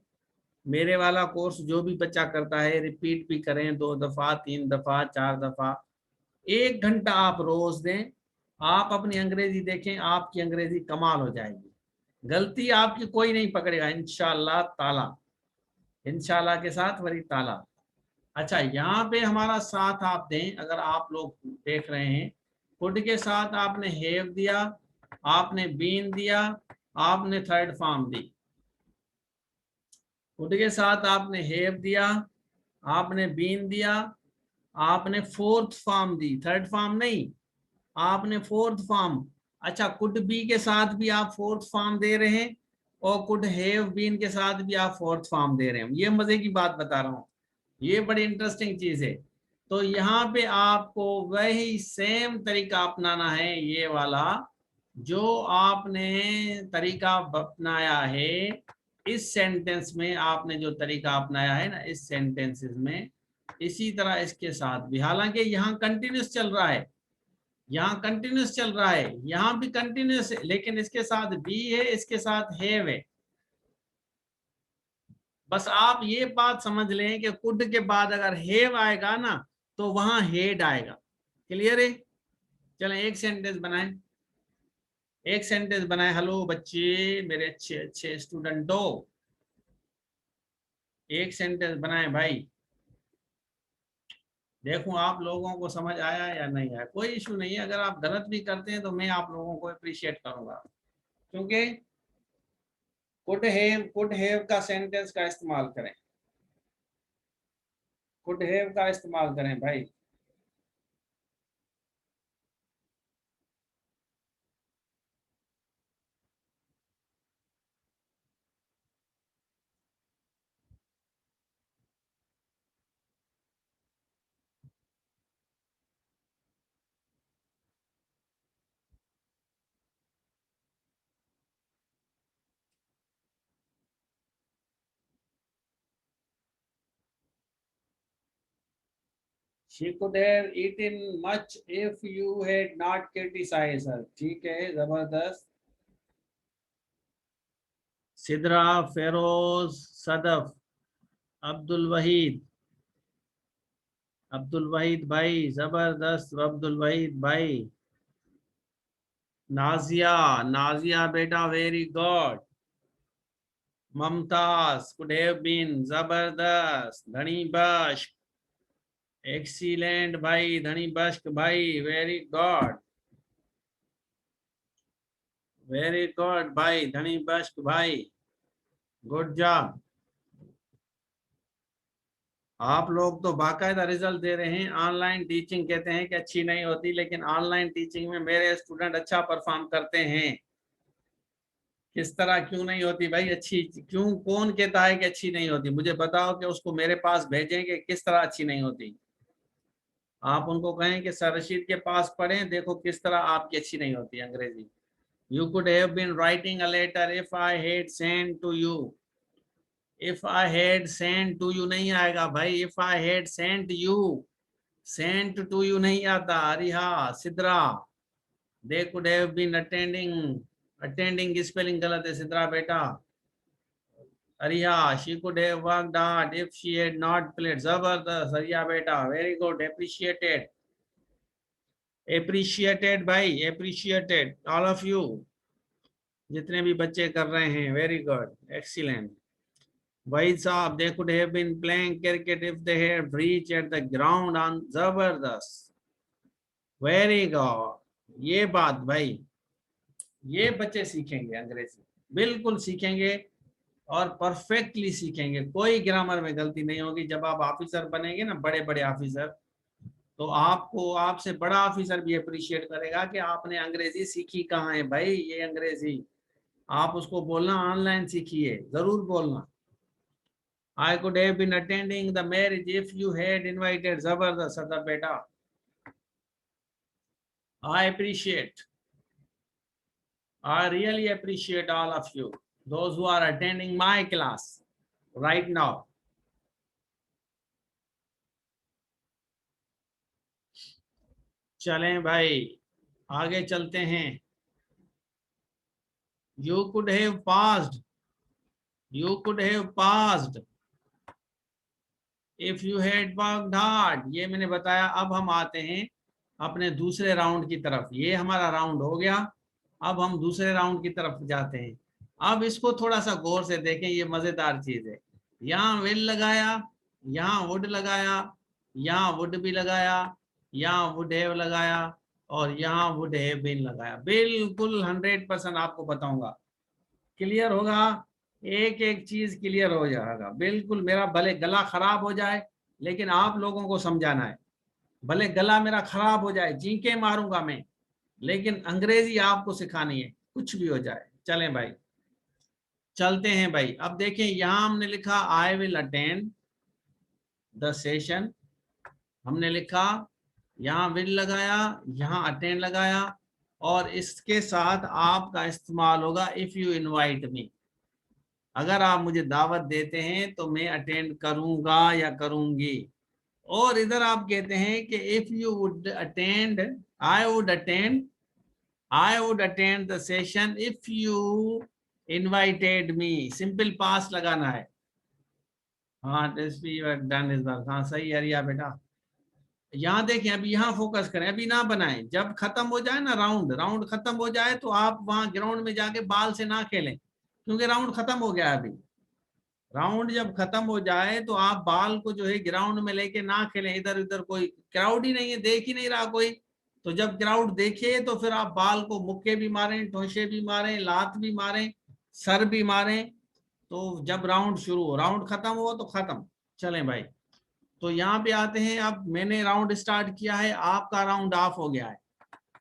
मेरे वाला कोर्स जो भी बच्चा करता है, रिपीट भी करें 2 दफा 3 दफा 4 दफा, 1 घंटा आप रोज दें, आप अपनी अंग्रेजी देखें, आपकी अंग्रेजी कमाल हो जाएगी, गलती आपकी कोई नहीं पकड़ेगा इंशाल्लाह ताला, इंशाल्लाह के साथ वही ताला। अच्छा यहाँ पे हमारा साथ आप दें, अगर आप लोग देख रहे हैं, कुड के साथ आपने हैव दिया, आपने बीन दिया, आपने थर्ड फॉर्म दी, कुड के साथ आपने हैव दिया, आपने बीन दिया, आपने फोर्थ फॉर्म दी, थर्ड फॉर्म नहीं, आपने फोर्थ फॉर्म। अच्छा कुड बी के साथ भी आप फोर्थ फॉर्म दे रहे हैं और कुड हैव बीन के साथ भी आप फोर्थ फॉर्म दे रहे हैं, ये मजे की बात बता रहा हूँ, ये बड़ी इंटरेस्टिंग चीज है। तो यहाँ पे आपको वही सेम तरीका अपनाना है, ये वाला जो आपने तरीका अपनाया है इस सेंटेंस में, आपने जो तरीका अपनाया है ना इस सेंटेंसेस में, इसी तरह इसके साथ भी, हालांकि यहाँ कंटिन्यूस चल रहा है, यहाँ कंटिन्यूस चल रहा है, यहाँ भी कंटिन्यूस है, लेकिन इसके साथ बी है, इसके साथ हैव है। बस आप ये बात समझ लें कि कुड के बाद अगर हैव आएगा ना तो वहां हेड आएगा। क्लियर है, चलें एक सेंटेंस बनाएं, एक सेंटेंस बनाएं। हेलो बच्चे, मेरे अच्छे अच्छे स्टूडेंटों, एक सेंटेंस बनाएं भाई, देखूं आप लोगों को समझ आया या नहीं आया। कोई इशू नहीं है, अगर आप गलत भी करते हैं तो मैं आप लोगों को अप्रिशिएट करूंगा, क्योंकि कुड हैव का सेंटेंस का इस्तेमाल करें, कुड हैव का इस्तेमाल करें भाई। She could have eaten much if you had not criticized her. ठीक है, जबरदस्त। सिद्रा, फेरोज, सदफ, अब्दुल वहीद, अब्दुल वहीद भाई जबरदस्त, अब्दुल वहीद भाई। नाजिया, नाजिया बेटा very good. Mumtaz, could have been, जबरदस्त। धनी बख्श, एक्सीलेंट भाई, धनी बख्श भाई, वेरी गुड, वेरी गुड भाई, धनी बख्श भाई, गुड जॉब। आप लोग तो बाकायदा रिजल्ट दे रहे हैं। ऑनलाइन टीचिंग कहते हैं कि अच्छी नहीं होती, लेकिन ऑनलाइन टीचिंग में मेरे स्टूडेंट अच्छा परफॉर्म करते हैं। किस तरह क्यों नहीं होती भाई अच्छी? क्यों, कौन कहता है कि अच्छी नहीं होती? मुझे बताओ कि उसको मेरे पास भेजेंगे, किस तरह अच्छी नहीं होती? आप उनको कहें कि सर रशीद के पास पढ़ें, देखो किस तरह आपकी अच्छी नहीं होती अंग्रेजी। You could have been writing a letter if I had sent to you. If I had sent to you नहीं आएगा भाई, if I had sent you, sent to you नहीं आता। Ariha Sidra, they could have been attending की स्पेलिंग गलत है सिद्रा बेटा। Ariha, she could have worked hard if she had not played। जबरदस्त अरिहा बेटा, very good, appreciated। appreciated भाई, appreciated all of you, जितने भी बच्चे कर रहे हैं, वेरी गुड, एक्सीलेंट। भाई साहब, they could have been playing cricket if they had reached at the ground on। जबरदस्त, वेरी गुड। ये बात भाई, ये बच्चे सीखेंगे अंग्रेजी, बिल्कुल सीखेंगे और परफेक्टली सीखेंगे। कोई ग्रामर में गलती नहीं होगी। जब आप ऑफिसर बनेंगे ना, बड़े बड़े ऑफिसर, तो आपको, आपसे बड़ा ऑफिसर भी अप्रिशिएट करेगा कि आपने अंग्रेजी सीखी कहाँ है भाई। ये अंग्रेजी आप उसको बोलना ऑनलाइन सीखिए, जरूर बोलना। I could have been attending the marriage if you had invited। जबरदस्त सदा बेटा, I appreciate, I really appreciate all of you, those who are attending my class right now। चलें भाई, आगे चलते हैं। You could have passed, you could have passed if you had worked hard। ये मैंने बताया। अब हम आते हैं अपने दूसरे राउंड की तरफ। ये हमारा राउंड हो गया, अब हम दूसरे राउंड की तरफ जाते हैं। अब इसको थोड़ा सा गौर से देखें, ये मजेदार चीज है। यहाँ विल लगाया, यहाँ वुड लगाया, यहाँ वुड भी लगाया, यहाँ वुड हैव लगाया, और यहाँ वुड हैव बीन लगाया। बिल्कुल 100% आपको बताऊंगा, क्लियर होगा। एक एक चीज क्लियर हो जाएगा बिल्कुल। मेरा भले गला खराब हो जाए, लेकिन आप लोगों को समझाना है। भले गला मेरा खराब हो जाए, चींके मारूंगा मैं, लेकिन अंग्रेजी आपको सिखानी है, कुछ भी हो जाए। चलें भाई, चलते हैं भाई। अब देखें, यहां हमने लिखा I will attend the session, हमने लिखा, यहाँ विल लगाया, यहाँ अटेंड लगाया, और इसके साथ आपका इस्तेमाल होगा इफ यू इनवाइट मी। अगर आप मुझे दावत देते हैं तो मैं अटेंड करूंगा या करूंगी। और इधर आप कहते हैं कि if you would attend, I would attend, I would attend the session if you invited me। Simple पास लगाना है। हाँ, डन इस बार। हाँ सही है रिया बेटा। यहाँ देखें, अभी यहाँ फोकस करें, अभी ना बनाएं। जब खत्म हो जाए ना राउंड, राउंड खत्म हो जाए तो आप वहां ग्राउंड में जाके बाल से ना खेलें, क्योंकि राउंड खत्म हो गया है अभी। राउंड जब खत्म हो जाए तो आप बाल को जो है ग्राउंड में लेके ना खेलें। इधर उधर कोई क्राउड ही नहीं है, देख ही नहीं रहा कोई। तो जब क्राउड देखे तो फिर आप बाल को मुक्के भी मारें, ठोंसे भी मारें, लात भी मारें, सर भी मारें। तो जब राउंड शुरू हो, राउंड खत्म हो तो खत्म। चलें भाई, तो यहाँ पे आते हैं। अब मैंने राउंड स्टार्ट किया है, आपका राउंड ऑफ हो गया है।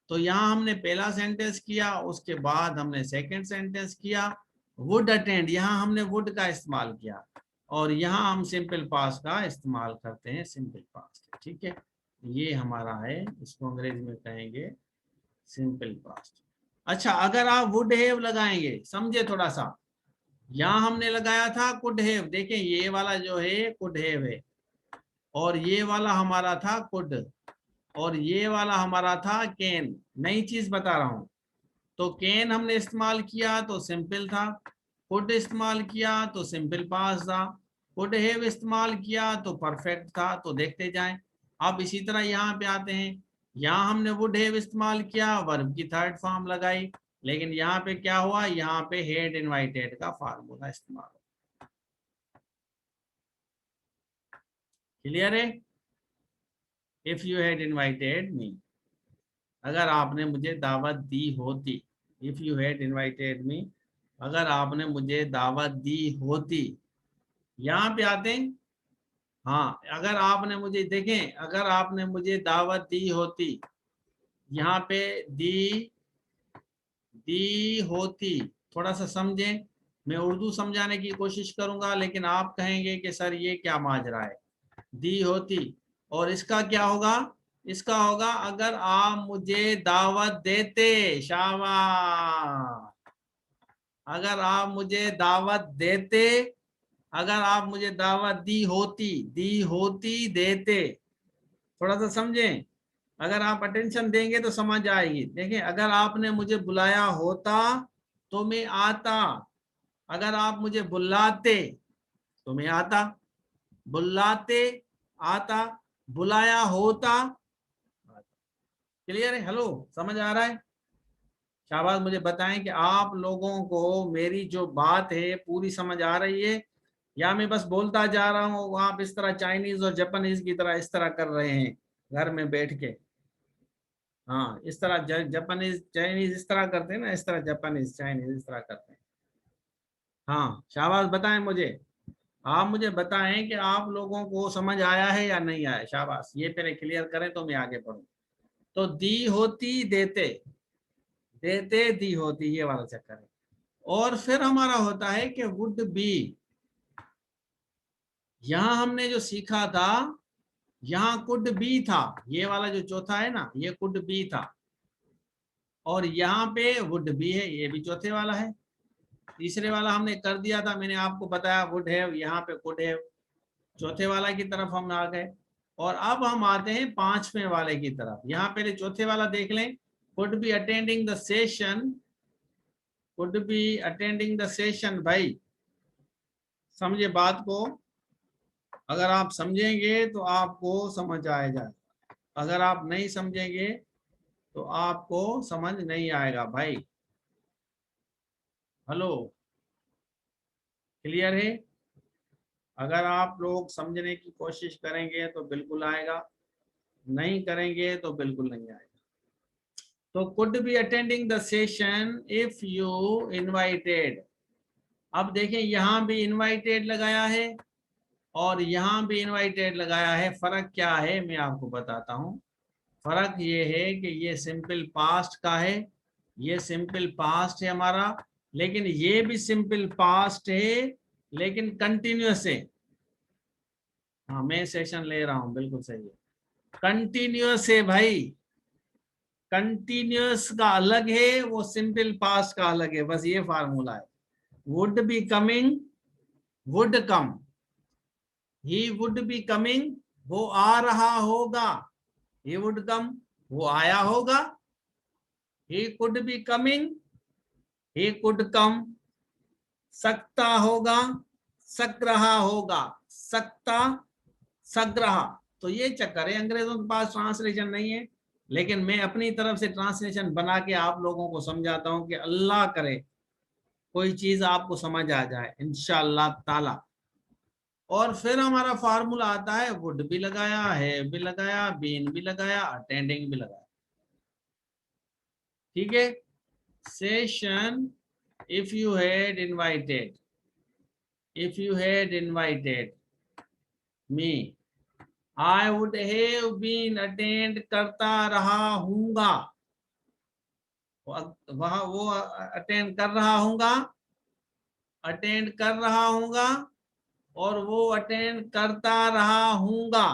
तो यहाँ हमने पहला सेंटेंस किया, उसके बाद हमने सेकंड सेंटेंस किया। वुड अटेंड, यहाँ हमने वुड का इस्तेमाल किया, और यहाँ हम सिंपल पास्ट का इस्तेमाल करते हैं, सिंपल पास्ट। ठीक है, ये हमारा है, इसको अंग्रेजी में कहेंगे सिंपल पास्ट। अच्छा, अगर आप वुड हैव लगाएंगे, समझे थोड़ा सा। यहाँ हमने लगाया था कुड हैव, देखें ये वाला जो है कुड हैव है, और ये वाला हमारा था कुड, और ये वाला हमारा था कैन। नई चीज बता रहा हूं। तो कैन हमने इस्तेमाल किया तो सिंपल था, कुड इस्तेमाल किया तो सिंपल पास्ट था, कुड हैव इस्तेमाल किया तो परफेक्ट था। तो देखते जाएं। अब इसी तरह यहाँ पे आते हैं। यहाँ हमने वुड हैव इस्तेमाल किया, वर्ब की थर्ड फॉर्म लगाई, लेकिन यहाँ पे क्या हुआ, यहाँ पे हेड इनवाइटेड का फार्मूला इस्तेमाल। क्लियर है? इफ यू हैड इनवाइटेड मी, अगर आपने मुझे दावत दी होती। इफ यू हैड इनवाइटेड मी, अगर आपने मुझे दावत दी होती। यहाँ पे आते हैं, हाँ, अगर आपने मुझे देखें, अगर आपने मुझे दावत दी होती, यहाँ पे दी होती, थोड़ा सा समझें, मैं उर्दू समझाने की कोशिश करूंगा, लेकिन आप कहेंगे कि सर ये क्या माजरा है, दी होती। और इसका क्या होगा, इसका होगा अगर आप मुझे दावत देते, शाबाश, अगर आप मुझे दावत देते, अगर आप मुझे दावत दी होती देते, थोड़ा सा समझें, अगर आप अटेंशन देंगे तो समझ आएगी। देखिए, अगर आपने मुझे बुलाया होता तो मैं आता, अगर आप मुझे बुलाते तो मैं आता, बुलाते आता, बुलाया होता। क्लियर है? हेलो, समझ आ रहा है? शाबाश, मुझे बताएं कि आप लोगों को मेरी जो बात है पूरी समझ आ रही है, या मैं बस बोलता जा रहा हूँ, आप इस तरह चाइनीज और जापानीज की तरह इस तरह कर रहे हैं घर में बैठ के। हाँ, इस तरह जापानीज चाइनीज इस तरह करते हैं ना, इस तरह जापानीज चाइनीज इस तरह करते हैं। हाँ, शाबाश, बताएं मुझे, आप मुझे बताएं कि आप लोगों को समझ आया है या नहीं आया। शाबाश, ये पहले क्लियर करें तो मैं आगे बढ़ूं। तो दी होती देते, देते दी होती, ये वाला चक्कर है। और फिर हमारा होता है कि वुड बी, यहां हमने जो सीखा था, यहाँ कुड बी था, ये वाला जो चौथा है ना, ये कुड बी था, और यहाँ पे वुड बी है, ये भी चौथे वाला है। तीसरे वाला हमने कर दिया था, मैंने आपको बताया वुड हैव, यहाँ पे कुड हैव, चौथे वाला की तरफ हम आ गए। और अब हम आते हैं पांचवें वाले की तरफ। यहाँ पहले चौथे वाला देख लें, could be attending the session, could be attending the session. भाई समझे बात को, अगर आप समझेंगे तो आपको समझ आएगा, अगर आप नहीं समझेंगे तो आपको समझ नहीं आएगा भाई। हेलो, क्लियर है? अगर आप लोग समझने की कोशिश करेंगे तो बिल्कुल आएगा, नहीं करेंगे तो बिल्कुल नहीं आएगा। तो could be attending the session if you invited. अब देखें, यहां भी इनवाइटेड लगाया है और यहां भी इनवाइटेड लगाया है। फर्क क्या है मैं आपको बताता हूं। फर्क ये है कि ये सिंपल पास्ट का है, ये सिंपल पास्ट है हमारा, लेकिन ये भी सिंपल पास्ट है लेकिन कंटिन्यूअस है। हाँ, मैं सेशन ले रहा हूं, बिल्कुल सही है, कंटिन्यूअस है भाई। कंटिन्यूअस का अलग है, वो सिंपल पास्ट का अलग है, बस ये फार्मूला है। Would be coming, would come, he would be coming, वो आ रहा होगा, ही वुड कम, वो आया होगा, he could be coming, he could come, सकता होगा, सक रहा होगा, सकता, सक रहा। तो ये चक्कर है, अंग्रेजों के पास ट्रांसलेशन नहीं है, लेकिन मैं अपनी तरफ से ट्रांसलेशन बना के आप लोगों को समझाता हूं कि अल्लाह करे कोई चीज आपको समझ आ जाए इंशाअल्लाह ताला। और फिर हमारा फार्मूला आता है, वुड भी लगाया, है भी लगाया, बीन भी लगाया, अटेंडिंग भी लगाया। ठीक है? Session if you had invited, if you had invited me, I would have been attend करता रहा हूँगा, वहां वो अटेंड कर रहा हूँगा, अटेंड कर रहा हूँगा, और वो अटेंड करता रहा हूँगा,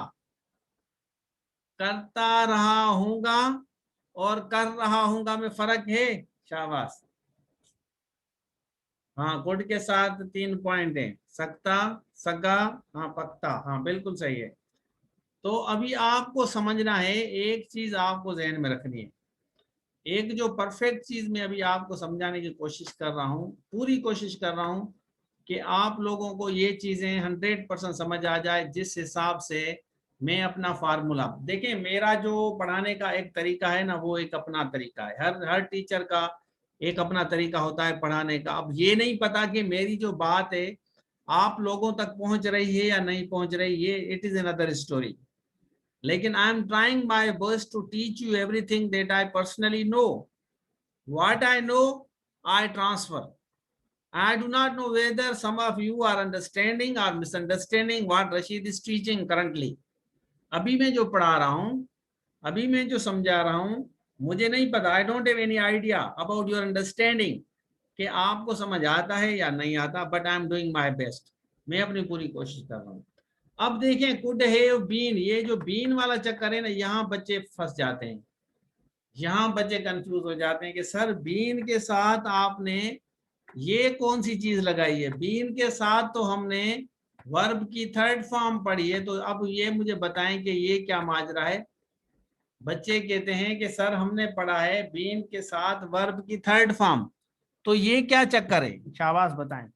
करता रहा हूँगा और कर रहा हूँगा में फर्क है। शाबाश, हाँ, गुड के साथ 3 पॉइंट है, सकता, सगा, हाँ, पक्ता, हाँ, बिल्कुल सही है। तो अभी आपको समझना है, एक चीज आपको जहन में रखनी है, एक जो परफेक्ट चीज मैं अभी आपको समझाने की कोशिश कर रहा हूँ, पूरी कोशिश कर रहा हूँ कि आप लोगों को ये चीजें 100% समझ आ जाए, जिस हिसाब से मैं अपना फार्मूला, देखें मेरा जो पढ़ाने का एक तरीका है ना, वो एक अपना तरीका है, हर टीचर का एक अपना तरीका होता है पढ़ाने का। अब ये नहीं पता कि मेरी जो बात है आप लोगों तक पहुंच रही है या नहीं पहुंच रही, ये इट इज अनदर स्टोरी। लेकिन I am trying my best to teach you everything that I personally know. What I know I transfer. I do not know whether some of you are understanding or misunderstanding what Rashid is teaching currently. अभी मैं जो पढ़ा रहा हूँ, अभी मैं जो समझा रहा हूँ, मुझे नहीं पता, I don't have any idea about your understanding कि आपको समझ आता है या नहीं आता, but I am doing my best, मैं अपनी पूरी कोशिश कर रहा हूँ। अब देखें कुड हैव बीन, ये जो बीन वाला चक्कर है ना, यहाँ बच्चे फंस जाते हैं, यहाँ बच्चे कंफ्यूज हो जाते हैं कि सर बीन के साथ आपने ये कौन सी चीज लगाई है, बीन के साथ तो हमने वर्ब की थर्ड फॉर्म पढ़ी है, तो अब ये मुझे बताएं कि ये क्या माजरा है। बच्चे कहते हैं कि सर हमने पढ़ा है बीन के साथ वर्ब की थर्ड फॉर्म, तो ये क्या चक्कर है, शाबाश बताएं।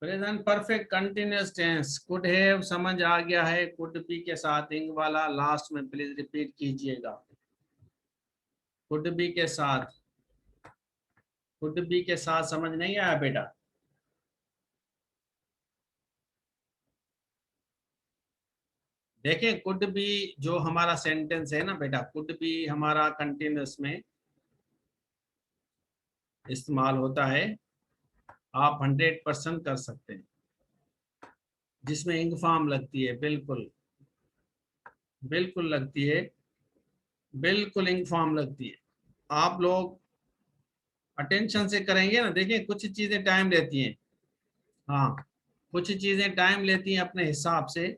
Present perfect continuous tense, could have समझ आ गया है, कुड बी के साथ इंग वाला लास्ट में प्लीज रिपीट कीजिएगा। कुड बी के साथ, कुड बी के साथ समझ नहीं आया बेटा? देखें कुड बी जो हमारा सेंटेंस है ना बेटा, कुड बी हमारा कंटिन्यूअस में इस्तेमाल होता है, आप 100% कर सकते हैं, जिसमें इंग फॉर्म लगती है, बिल्कुल बिल्कुल लगती है, बिल्कुल इंग फॉर्म लगती है। आप लोग अटेंशन से करेंगे ना, देखिए कुछ चीजें टाइम लेती हैं, हाँ कुछ चीजें टाइम लेती हैं अपने हिसाब से।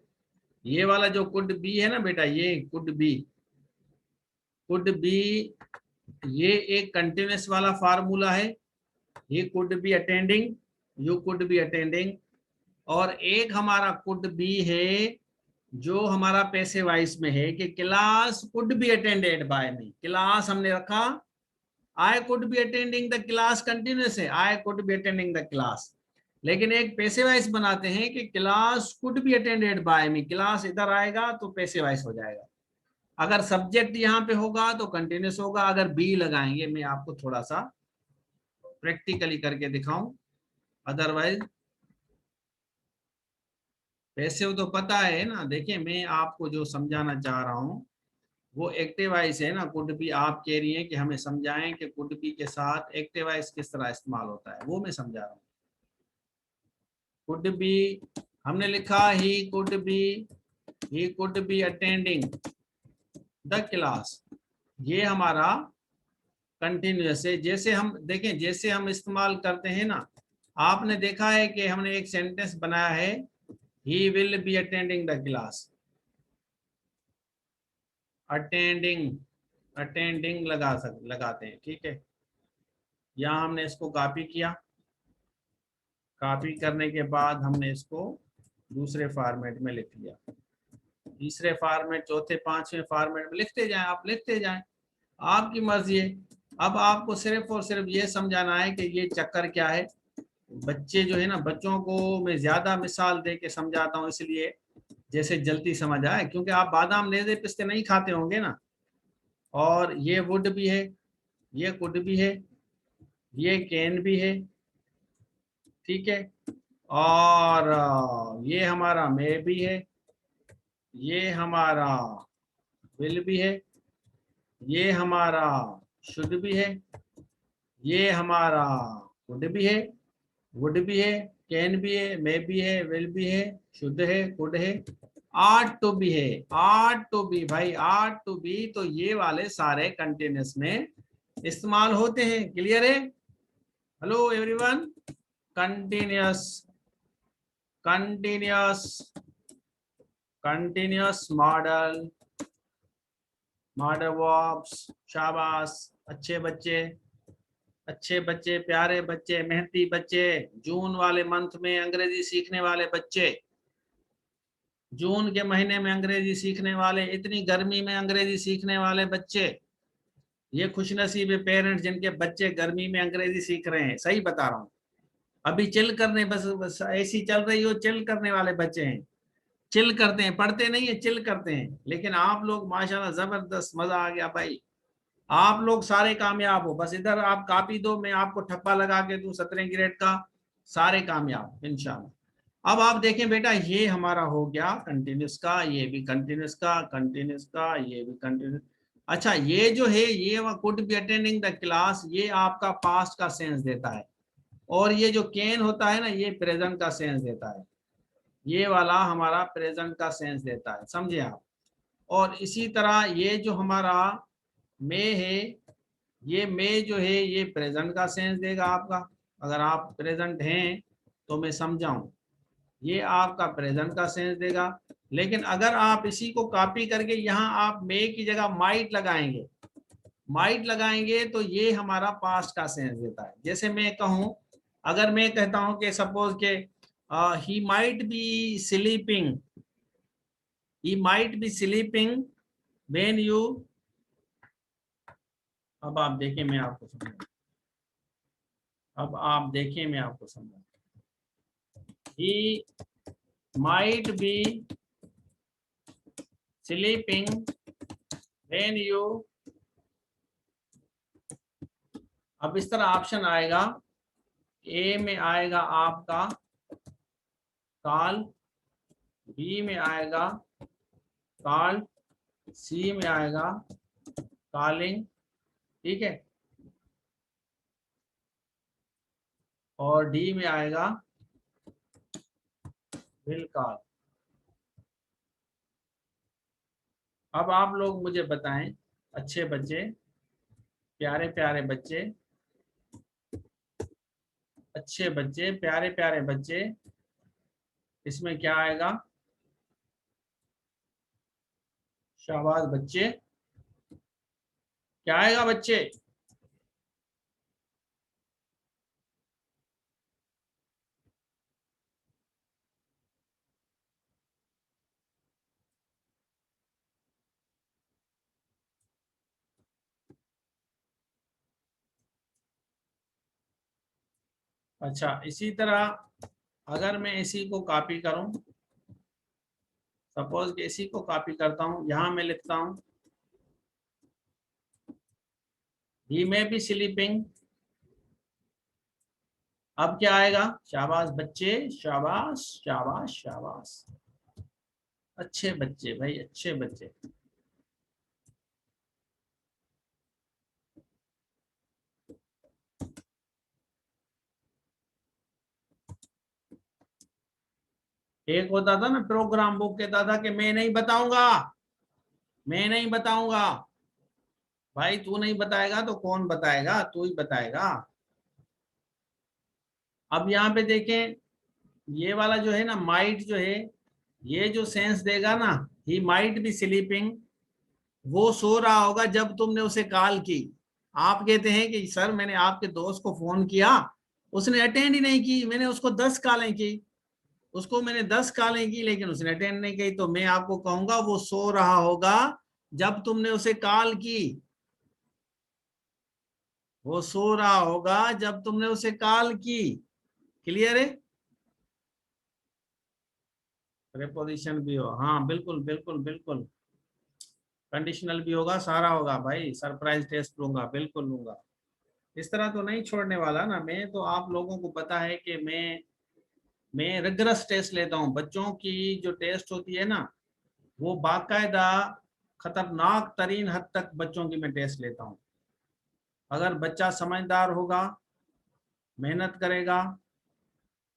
ये वाला जो कुड बी है ना बेटा, ये कुड बी, कुड बी ये एक कंटिन्यूअस वाला फार्मूला है, ये could be attending, you could be attending. और एक हमारा कुड बी है जो हमारा पैसे वाइस में है कि class could be attended by me, class हमने रखा, I could be attending the class continuous है, I could be attending the class. लेकिन एक पैसे वाइस बनाते हैं कि class could be attended by me, class इधर आएगा तो पैसे वाइस हो जाएगा, अगर सब्जेक्ट यहाँ पे होगा तो कंटिन्यूस होगा, अगर बी लगाएंगे, मैं आपको थोड़ा सा प्रैक्टिकली करके दिखाऊं, अदरवाइज पैसिव तो पता है ना। देखिए मैं आपको जो समझाना चाह रहा हूँ वो एक्टिव वॉइस है ना, कुड बी, आप कह रही हैं कि हमें समझाएं कि कुड बी के साथ एक्टिव वॉइस किस तरह इस्तेमाल होता है, वो मैं समझा रहा हूँ। कुड बी हमने लिखा he could be attending the class, ये हमारा कंटिन्यूअस है। जैसे हम देखें, जैसे हम इस्तेमाल करते हैं ना, आपने देखा है कि हमने एक सेंटेंस बनाया है, he will be attending the class, attending, attending लगाते हैं, ठीक है। यहाँ हमने इसको कॉपी किया, कॉपी करने के बाद हमने इसको दूसरे फॉर्मेट में लिख लिया, तीसरे फॉर्मेट, चौथे, पांचवें फॉर्मेट में लिखते जाएं, आप लिखते जाएं, आपकी मर्जी है। अब आपको सिर्फ और सिर्फ ये समझाना है कि ये चक्कर क्या है। बच्चे जो है ना, बच्चों को मैं ज्यादा मिसाल दे के समझाता हूँ, इसलिए जैसे जल्दी समझ आए, क्योंकि आप बादाम नेज़े पिस्ते नहीं खाते होंगे ना। और ये वुड भी है, ये कुड भी है, ये कैन भी है, ठीक है। और ये हमारा मे भी है, ये हमारा विल भी है, ये हमारा शुड भी है, ये हमारा कुड भी है, वुड भी है, कैन भी है, मे भी है, विल भी है, शुड है, कुड है, आर्ट टू बी है, आर्ट टू बी भाई, आर्ट टू बी, तो ये वाले सारे कंटिन्यूस में इस्तेमाल होते हैं। क्लियर है? Hello everyone, continuous, continuous, continuous model, modal verbs, शाबाश, अच्छे बच्चे, अच्छे बच्चे, प्यारे बच्चे, मेहनती बच्चे, जून वाले मंथ में अंग्रेजी सीखने वाले बच्चे, जून के महीने में अंग्रेजी सीखने वाले, इतनी गर्मी में अंग्रेजी सीखने वाले बच्चे, ये खुशनसीब पेरेंट्स जिनके बच्चे गर्मी में अंग्रेजी सीख रहे हैं, सही बता रहा हूँ। अभी चिल करने, बस एसी चल रही हो, चिल करने वाले बच्चे हैं, चिल करते हैं, पढ़ते नहीं है, चिल करते हैं। लेकिन आप लोग माशाल्लाह जबरदस्त, मजा आ गया भाई, आप लोग सारे कामयाब हो। बस इधर आप कॉपी दो, मैं आपको ठप्पा लगा के दूं 17 ग्रेड का, सारे कामयाब इंशाल्लाह। अब आप देखें बेटा, ये हमारा हो गया कंटिन्यूस का, ये भी कंटिन्यूस का, कंटिन्यूस का, ये भी कंटिन्यूस। अच्छा, ये जो है ये could be attending the class, ये आपका पास्ट का सेंस देता है। और ये जो कैन होता है ना, ये प्रेजेंट का सेंस देता है। ये वाला हमारा प्रेजेंट का सेंस देता है, समझे आप। और इसी तरह ये जो हमारा मे है, ये मे जो है ये प्रेजेंट का सेंस देगा आपका। अगर आप प्रेजेंट हैं तो मैं समझाऊं, ये आपका प्रेजेंट का सेंस देगा। लेकिन अगर आप इसी को कॉपी करके यहाँ आप मे की जगह माइट लगाएंगे, माइट लगाएंगे तो ये हमारा पास्ट का सेंस देता है। जैसे मैं कहूं, अगर मैं कहता हूं कि सपोज के ही might B sleeping, he might B sleeping when you, अब आप देखें मैं आपको समझाऊं, अब आप देखें मैं आपको समझाऊं। He might be sleeping when you, अब इस तरह ऑप्शन आएगा, ए में आएगा आपका कॉल, बी में आएगा कॉल, सी में आएगा कॉलिंग, ठीक है, और डी में आएगा विल कॉल। अब आप लोग मुझे बताएं, अच्छे बच्चे, प्यारे प्यारे बच्चे, अच्छे बच्चे, प्यारे प्यारे बच्चे, इसमें क्या आएगा? शाबाश बच्चे, क्या आएगा बच्चे? अच्छा, इसी तरह अगर मैं इसी को कॉपी करूं, सपोज कि इसी को कॉपी करता हूं, यहां मैं लिखता हूं ही में बी स्लीपिंग। अब क्या आएगा? शाबाश बच्चे, शाबाश शाबाश शाबाश, अच्छे बच्चे भाई, अच्छे बच्चे। एक होता था ना प्रोग्राम बुक, कहता था कि मैं नहीं बताऊंगा, मैं नहीं बताऊंगा। भाई तू नहीं बताएगा तो कौन बताएगा? तू ही बताएगा। अब यहाँ पे देखें, ये वाला जो है ना माइट जो है, ये जो सेंस देगा ना, ही माइट बी स्लीपिंग, वो सो रहा होगा जब तुमने उसे कॉल की। आप कहते हैं कि सर मैंने आपके दोस्त को फोन किया, उसने अटेंड ही नहीं की, मैंने उसको 10 कॉलें की, उसको मैंने 10 कॉलें की लेकिन उसने अटेंड नहीं की। तो मैं आपको कहूंगा वो सो रहा होगा जब तुमने उसे कॉल की, वो सो रहा होगा जब तुमने उसे कॉल की। क्लियर है? प्रेपोजिशन भी हो, हाँ बिल्कुल बिल्कुल बिल्कुल, कंडीशनल भी होगा, सारा होगा भाई। सरप्राइज टेस्ट लूंगा, बिल्कुल लूंगा। इस तरह तो नहीं छोड़ने वाला ना मैं, तो आप लोगों को पता है कि मैं रिगरस टेस्ट लेता हूँ। बच्चों की जो टेस्ट होती है ना, वो बाकायदा खतरनाक तरीन हद तक बच्चों की मैं टेस्ट लेता हूँ। अगर बच्चा समझदार होगा, मेहनत करेगा,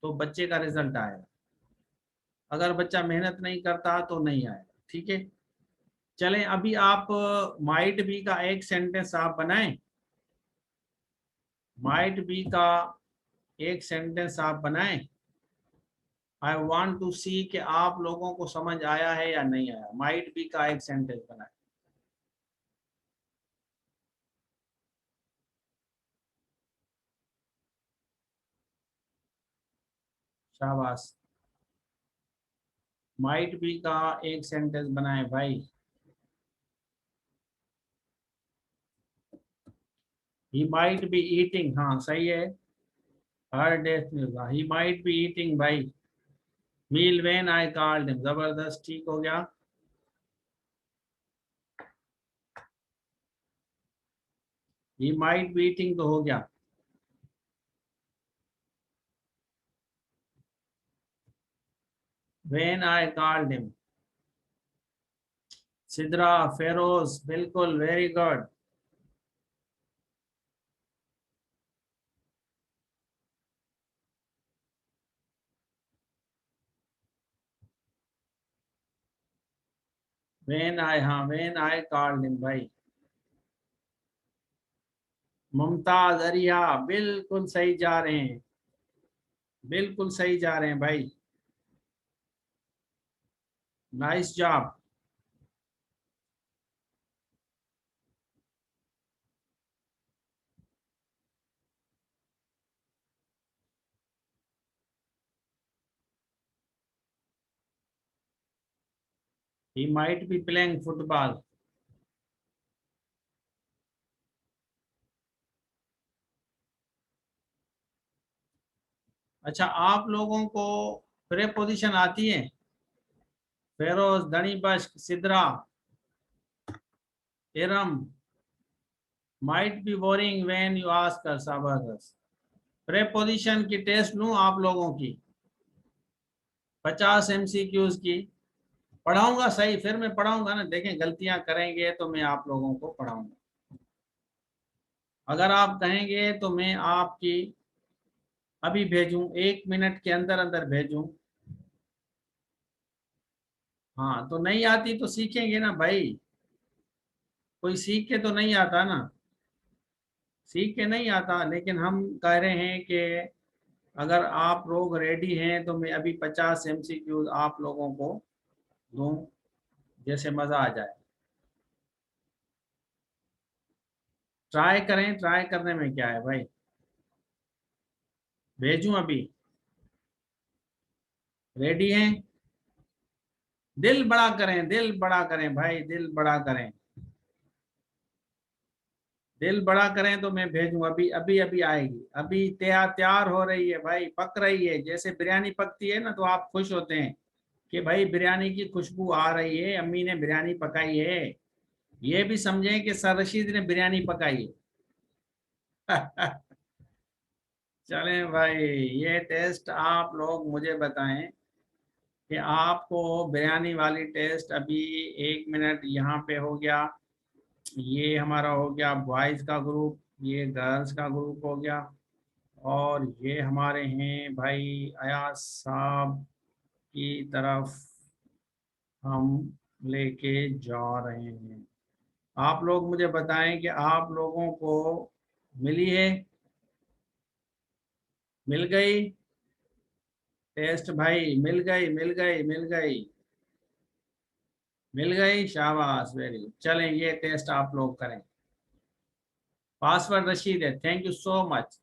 तो बच्चे का रिजल्ट आएगा। अगर बच्चा मेहनत नहीं करता तो नहीं आएगा, ठीक है। चलें, अभी आप माइट बी का एक सेंटेंस आप बनाएं, माइट बी का एक सेंटेंस आप बनाएं। आई वांट टू सी कि आप लोगों को समझ आया है या नहीं आया। माइट बी का एक सेंटेंस बनाएं। शाबाश, माइट बी का एक सेंटेंस बनाएं भाई। ही माइट बी ईटिंग, हाँ सही है। हर day he might be eating भाई meal when I called him, जबरदस्त, ठीक हो गया। ही माइट बी ईटिंग तो हो गया। When I called him, Sidra, Feroz, बिल्कुल, वेरी गुड। व्हेन आई, हाँ व्हेन आई कॉल्ड हिम भाई। मुमताज, अरिया, बिल्कुल सही जा रहे हैं, बिल्कुल सही जा रहे हैं भाई, nice job. He might be playing football. अच्छा, आप लोगों को प्रेपोजिशन आती है? Feroz, Dhani Bakhsh, Sidra, Iram, might be boring when you ask us, जबरदस्त। प्रेपोजिशन की टेस्ट लूं आप लोगों की, 50 MCQs की पढ़ाऊंगा, सही, फिर मैं पढ़ाऊंगा ना, देखें गलतियां करेंगे तो मैं आप लोगों को पढ़ाऊंगा, अगर आप कहेंगे तो मैं आपकी अभी भेजूं, 1 मिनट के अंदर अंदर भेजूं। हाँ, तो नहीं आती तो सीखेंगे ना भाई, कोई सीख के तो नहीं आता ना, सीख के नहीं आता, लेकिन हम कह रहे हैं कि अगर आप लोग रेडी हैं तो मैं अभी 50 MCQ आप लोगों को दूं, जैसे मजा आ जाए। ट्राई करें, ट्राई करने में क्या है भाई, भेजूं अभी? रेडी हैं? दिल बड़ा करें, दिल बड़ा करें भाई, दिल बड़ा करें, दिल बड़ा करें तो मैं भेजूं अभी, अभी अभी आएगी, अभी तैयार तैयार हो रही है भाई, पक रही है, जैसे बिरयानी पकती है ना तो आप खुश होते हैं कि भाई बिरयानी की खुशबू आ रही है, अम्मी ने बिरयानी पकाई है। ये भी समझें कि सर रशीद ने बिरयानी पकाई है। चलें भाई, ये टेस्ट आप लोग मुझे बताएं कि आपको बिरयानी वाली टेस्ट अभी, 1 मिनट यहाँ पे हो गया, ये हमारा हो गया बॉयज़ का ग्रुप, ये गर्ल्स का ग्रुप हो गया, और ये हमारे हैं भाई अयाज साहब की तरफ हम लेके जा रहे हैं। आप लोग मुझे बताएं कि आप लोगों को मिली है, मिल गई टेस्ट भाई, मिल गई, मिल गई, मिल गई, मिल गई, शाबाश, वेरी गुड। चलें, ये टेस्ट आप लोग करें। पासवर्ड रशीद है, थैंक यू सो मच।